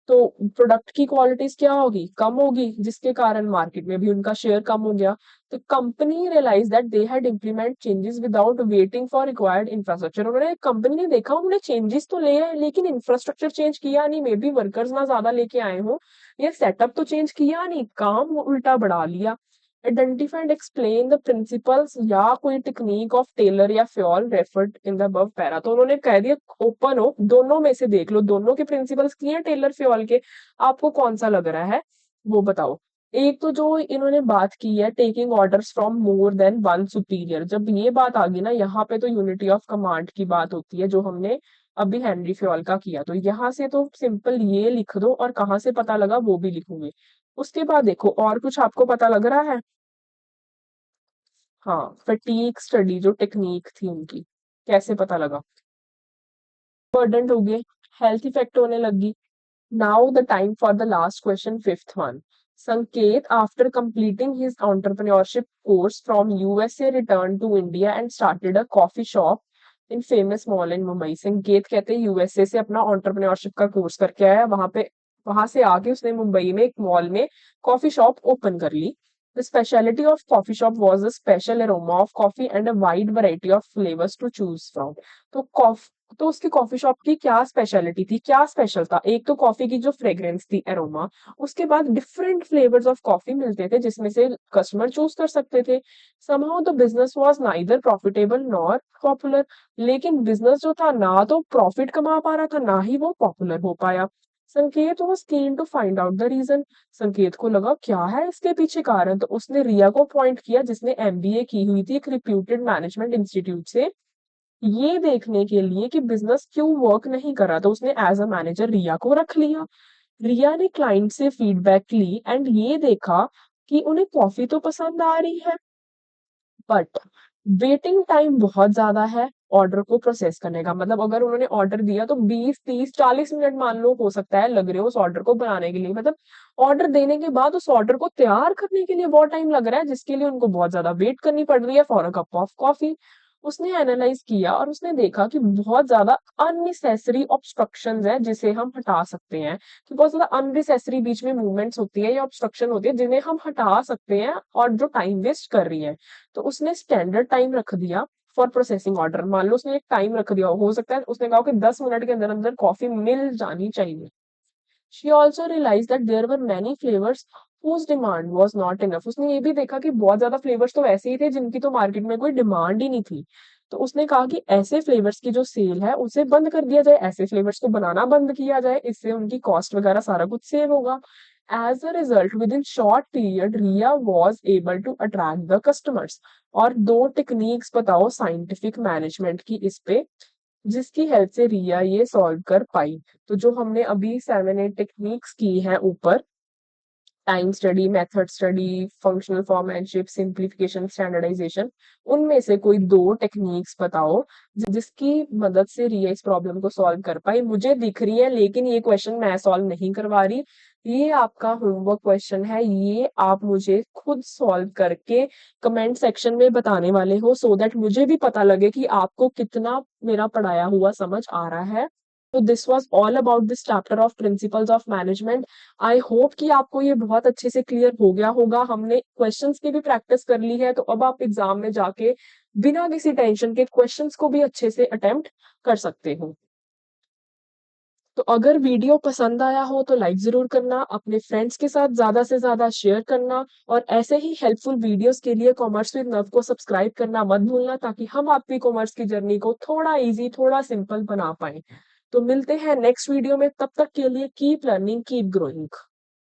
तो प्रोडक्ट की क्वालिटीज क्या होगी? कम होगी, जिसके कारण मार्केट में भी उनका शेयर कम हो गया। तो company realise that they had implement changes without waiting for required infrastructure. उन्होंने कंपनी ने देखा, उन्होंने चेंजेस तो ले आए लेकिन इंफ्रास्ट्रक्चर चेंज किया नहीं। मे बी वर्कर्स ना ज्यादा लेके आए हो, ये सेटअप तो चेंज किया नहीं, काम उल्टा बढ़ा लिया। Identify and explain the principles या कोई टेक्निक ऑफ टेलर या Fayol referred in the above para. तो उन्होंने कह दिया ओपन हो, दोनों में से देख लो, दोनों के प्रिंसिपल्स की है टेलर फ्योल के, आपको कौन सा लग रहा है वो बताओ। एक तो जो इन्होंने बात की है taking orders from more than one superior, जब ये बात आ गई ना, यहाँ पे तो यूनिटी ऑफ कमांड की बात होती है, जो हमने अभी हेनरी फ्योल का किया। तो यहाँ से तो सिंपल ये लिख दो और कहाँ से पता लगा वो भी लिखूंगे। उसके बाद देखो और कुछ आपको पता लग रहा है? हाँ, फटीग स्टडी जो टेक्निक थी उनकी, कैसे पता लगा? बर्डन हो गए, हेल्थ इफेक्ट होने लगी। Now the time for the last question, fifth one. संकेत after completing his entrepreneurship course from USA returned to India and started a coffee shop in famous mall in Mumbai। संकेत कहते हैं USA से अपना entrepreneurship का course करके आया, वहां से आके उसने मुंबई में एक मॉल में कॉफी शॉप ओपन कर ली। The specialty of coffee shop was a special aroma of coffee and a wide variety of flavors to choose from। तो कॉफ तो उसकी कॉफी शॉप की क्या स्पेशलिटी थी, क्या स्पेशल था? एक तो कॉफी की जो फ्रेग्रेंस थी, एरोमा। उसके बाद डिफरेंट फ्लेवर्स ऑफ कॉफी मिलते थे जिसमें से कस्टमर चूज कर सकते थे। Somehow the business was neither profitable nor popular. लेकिन बिजनेस जो था ना तो प्रॉफिट कमा पा रहा था, ना ही वो पॉपुलर हो पाया। Sanket was keen to find out the reason. Sanket को लगा क्या है इसके पीछे कारण, तो उसने रिया को पॉइंट किया जिसने एमबीए की हुई थी एक रिप्यूटेड मैनेजमेंट इंस्टीट्यूट से, ये देखने के लिए कि बिजनेस क्यों वर्क नहीं कर रहा। तो उसने एज अ मैनेजर रिया को रख लिया। रिया ने क्लाइंट से फीडबैक ली एंड ये देखा कि उन्हें कॉफी तो पसंद आ रही है, बट वेटिंग टाइम बहुत ज्यादा है ऑर्डर को प्रोसेस करने का। मतलब अगर उन्होंने ऑर्डर दिया तो 20 30 40 मिनट मान लो हो सकता है लग रहे हो उस ऑर्डर को बनाने के लिए। मतलब ऑर्डर देने के बाद उस ऑर्डर को तैयार करने के लिए बहुत टाइम लग रहा है, जिसके लिए उनको बहुत ज्यादा वेट करनी पड़ रही है for a cup of coffee. उसने एनालाइज किया और उसने देखा कि बहुत ज्यादा अननेसेसरी ऑब्स्ट्रक्शंस है जिसे हम हटा सकते हैं, कि बहुत ज्यादा अननेसेसरी बीच में मूवमेंट्स होती है या ऑब्स्ट्रक्शन होती है जिन्हें हम हटा सकते हैं और जो टाइम वेस्ट कर रही है। तो उसने स्टैंडर्ड टाइम रख दिया फॉर प्रोसेसिंग ऑर्डर। मान लो उसने एक टाइम रख दिया, हो सकता है उसने कहा कि 10 मिनट के अंदर अंदर कॉफी मिल जानी चाहिए। She also realized that there were many flavors whose demand was not enough। उसने ये भी देखा कि बहुत ज्यादा फ्लेवर्स तो ऐसे ही थे जिनकी तो मार्केट में कोई डिमांड ही नहीं थी। तो उसने कहा कि ऐसे फ्लेवर्स की जो सेल है उसे बंद कर दिया जाए, ऐसे फ्लेवर्स को बनाना बंद किया जाए, इससे उनकी कॉस्ट वगैरह सारा कुछ सेव होगा। As a result within short period Riya was able to attract the customers. और दो टेक्निक्स बताओ साइंटिफिक मैनेजमेंट की इस पे, जिसकी हेल्प से रिया ये सॉल्व कर पाई। तो जो हमने अभी 7 8 टेक्निक्स की हैं ऊपर, time study, method study, functional foremanship, simplification, standardization, उनमें से कोई 2 टेक्निक्स बताओ जिसकी मदद से रिया इस प्रॉब्लम को सॉल्व कर पाई। मुझे दिख रही है लेकिन ये क्वेश्चन मैं सॉल्व नहीं करवा रही। ये आपका होमवर्क क्वेश्चन है, ये आप मुझे खुद सॉल्व करके कमेंट सेक्शन में बताने वाले हो सो दैट मुझे भी पता लगे कि आपको कितना मेरा पढ़ाया हुआ समझ आ रहा है। तो this was all about this chapter of principles of management. I hope कि आपको ये बहुत अच्छे से क्लियर हो गया होगा। हमने क्वेश्चंस की भी प्रैक्टिस कर ली है, तो अब आप एग्जाम में जाके बिना किसी टेंशन के क्वेश्चंस को भी अच्छे से अटेम्प्ट कर सकते हो। तो अगर वीडियो पसंद आया हो तो लाइक जरूर करना, अपने फ्रेंड्स के साथ ज्यादा से ज्यादा शेयर करना, और ऐसे ही हेल्पफुल वीडियोस के लिए कॉमर्स विद नव को सब्सक्राइब करना मत भूलना, ताकि हम आपकी कॉमर्स की जर्नी को थोड़ा इजी, थोड़ा सिंपल बना पाए। तो मिलते हैं नेक्स्ट वीडियो में, तब तक के लिए कीप लर्निंग, कीप ग्रोइंग।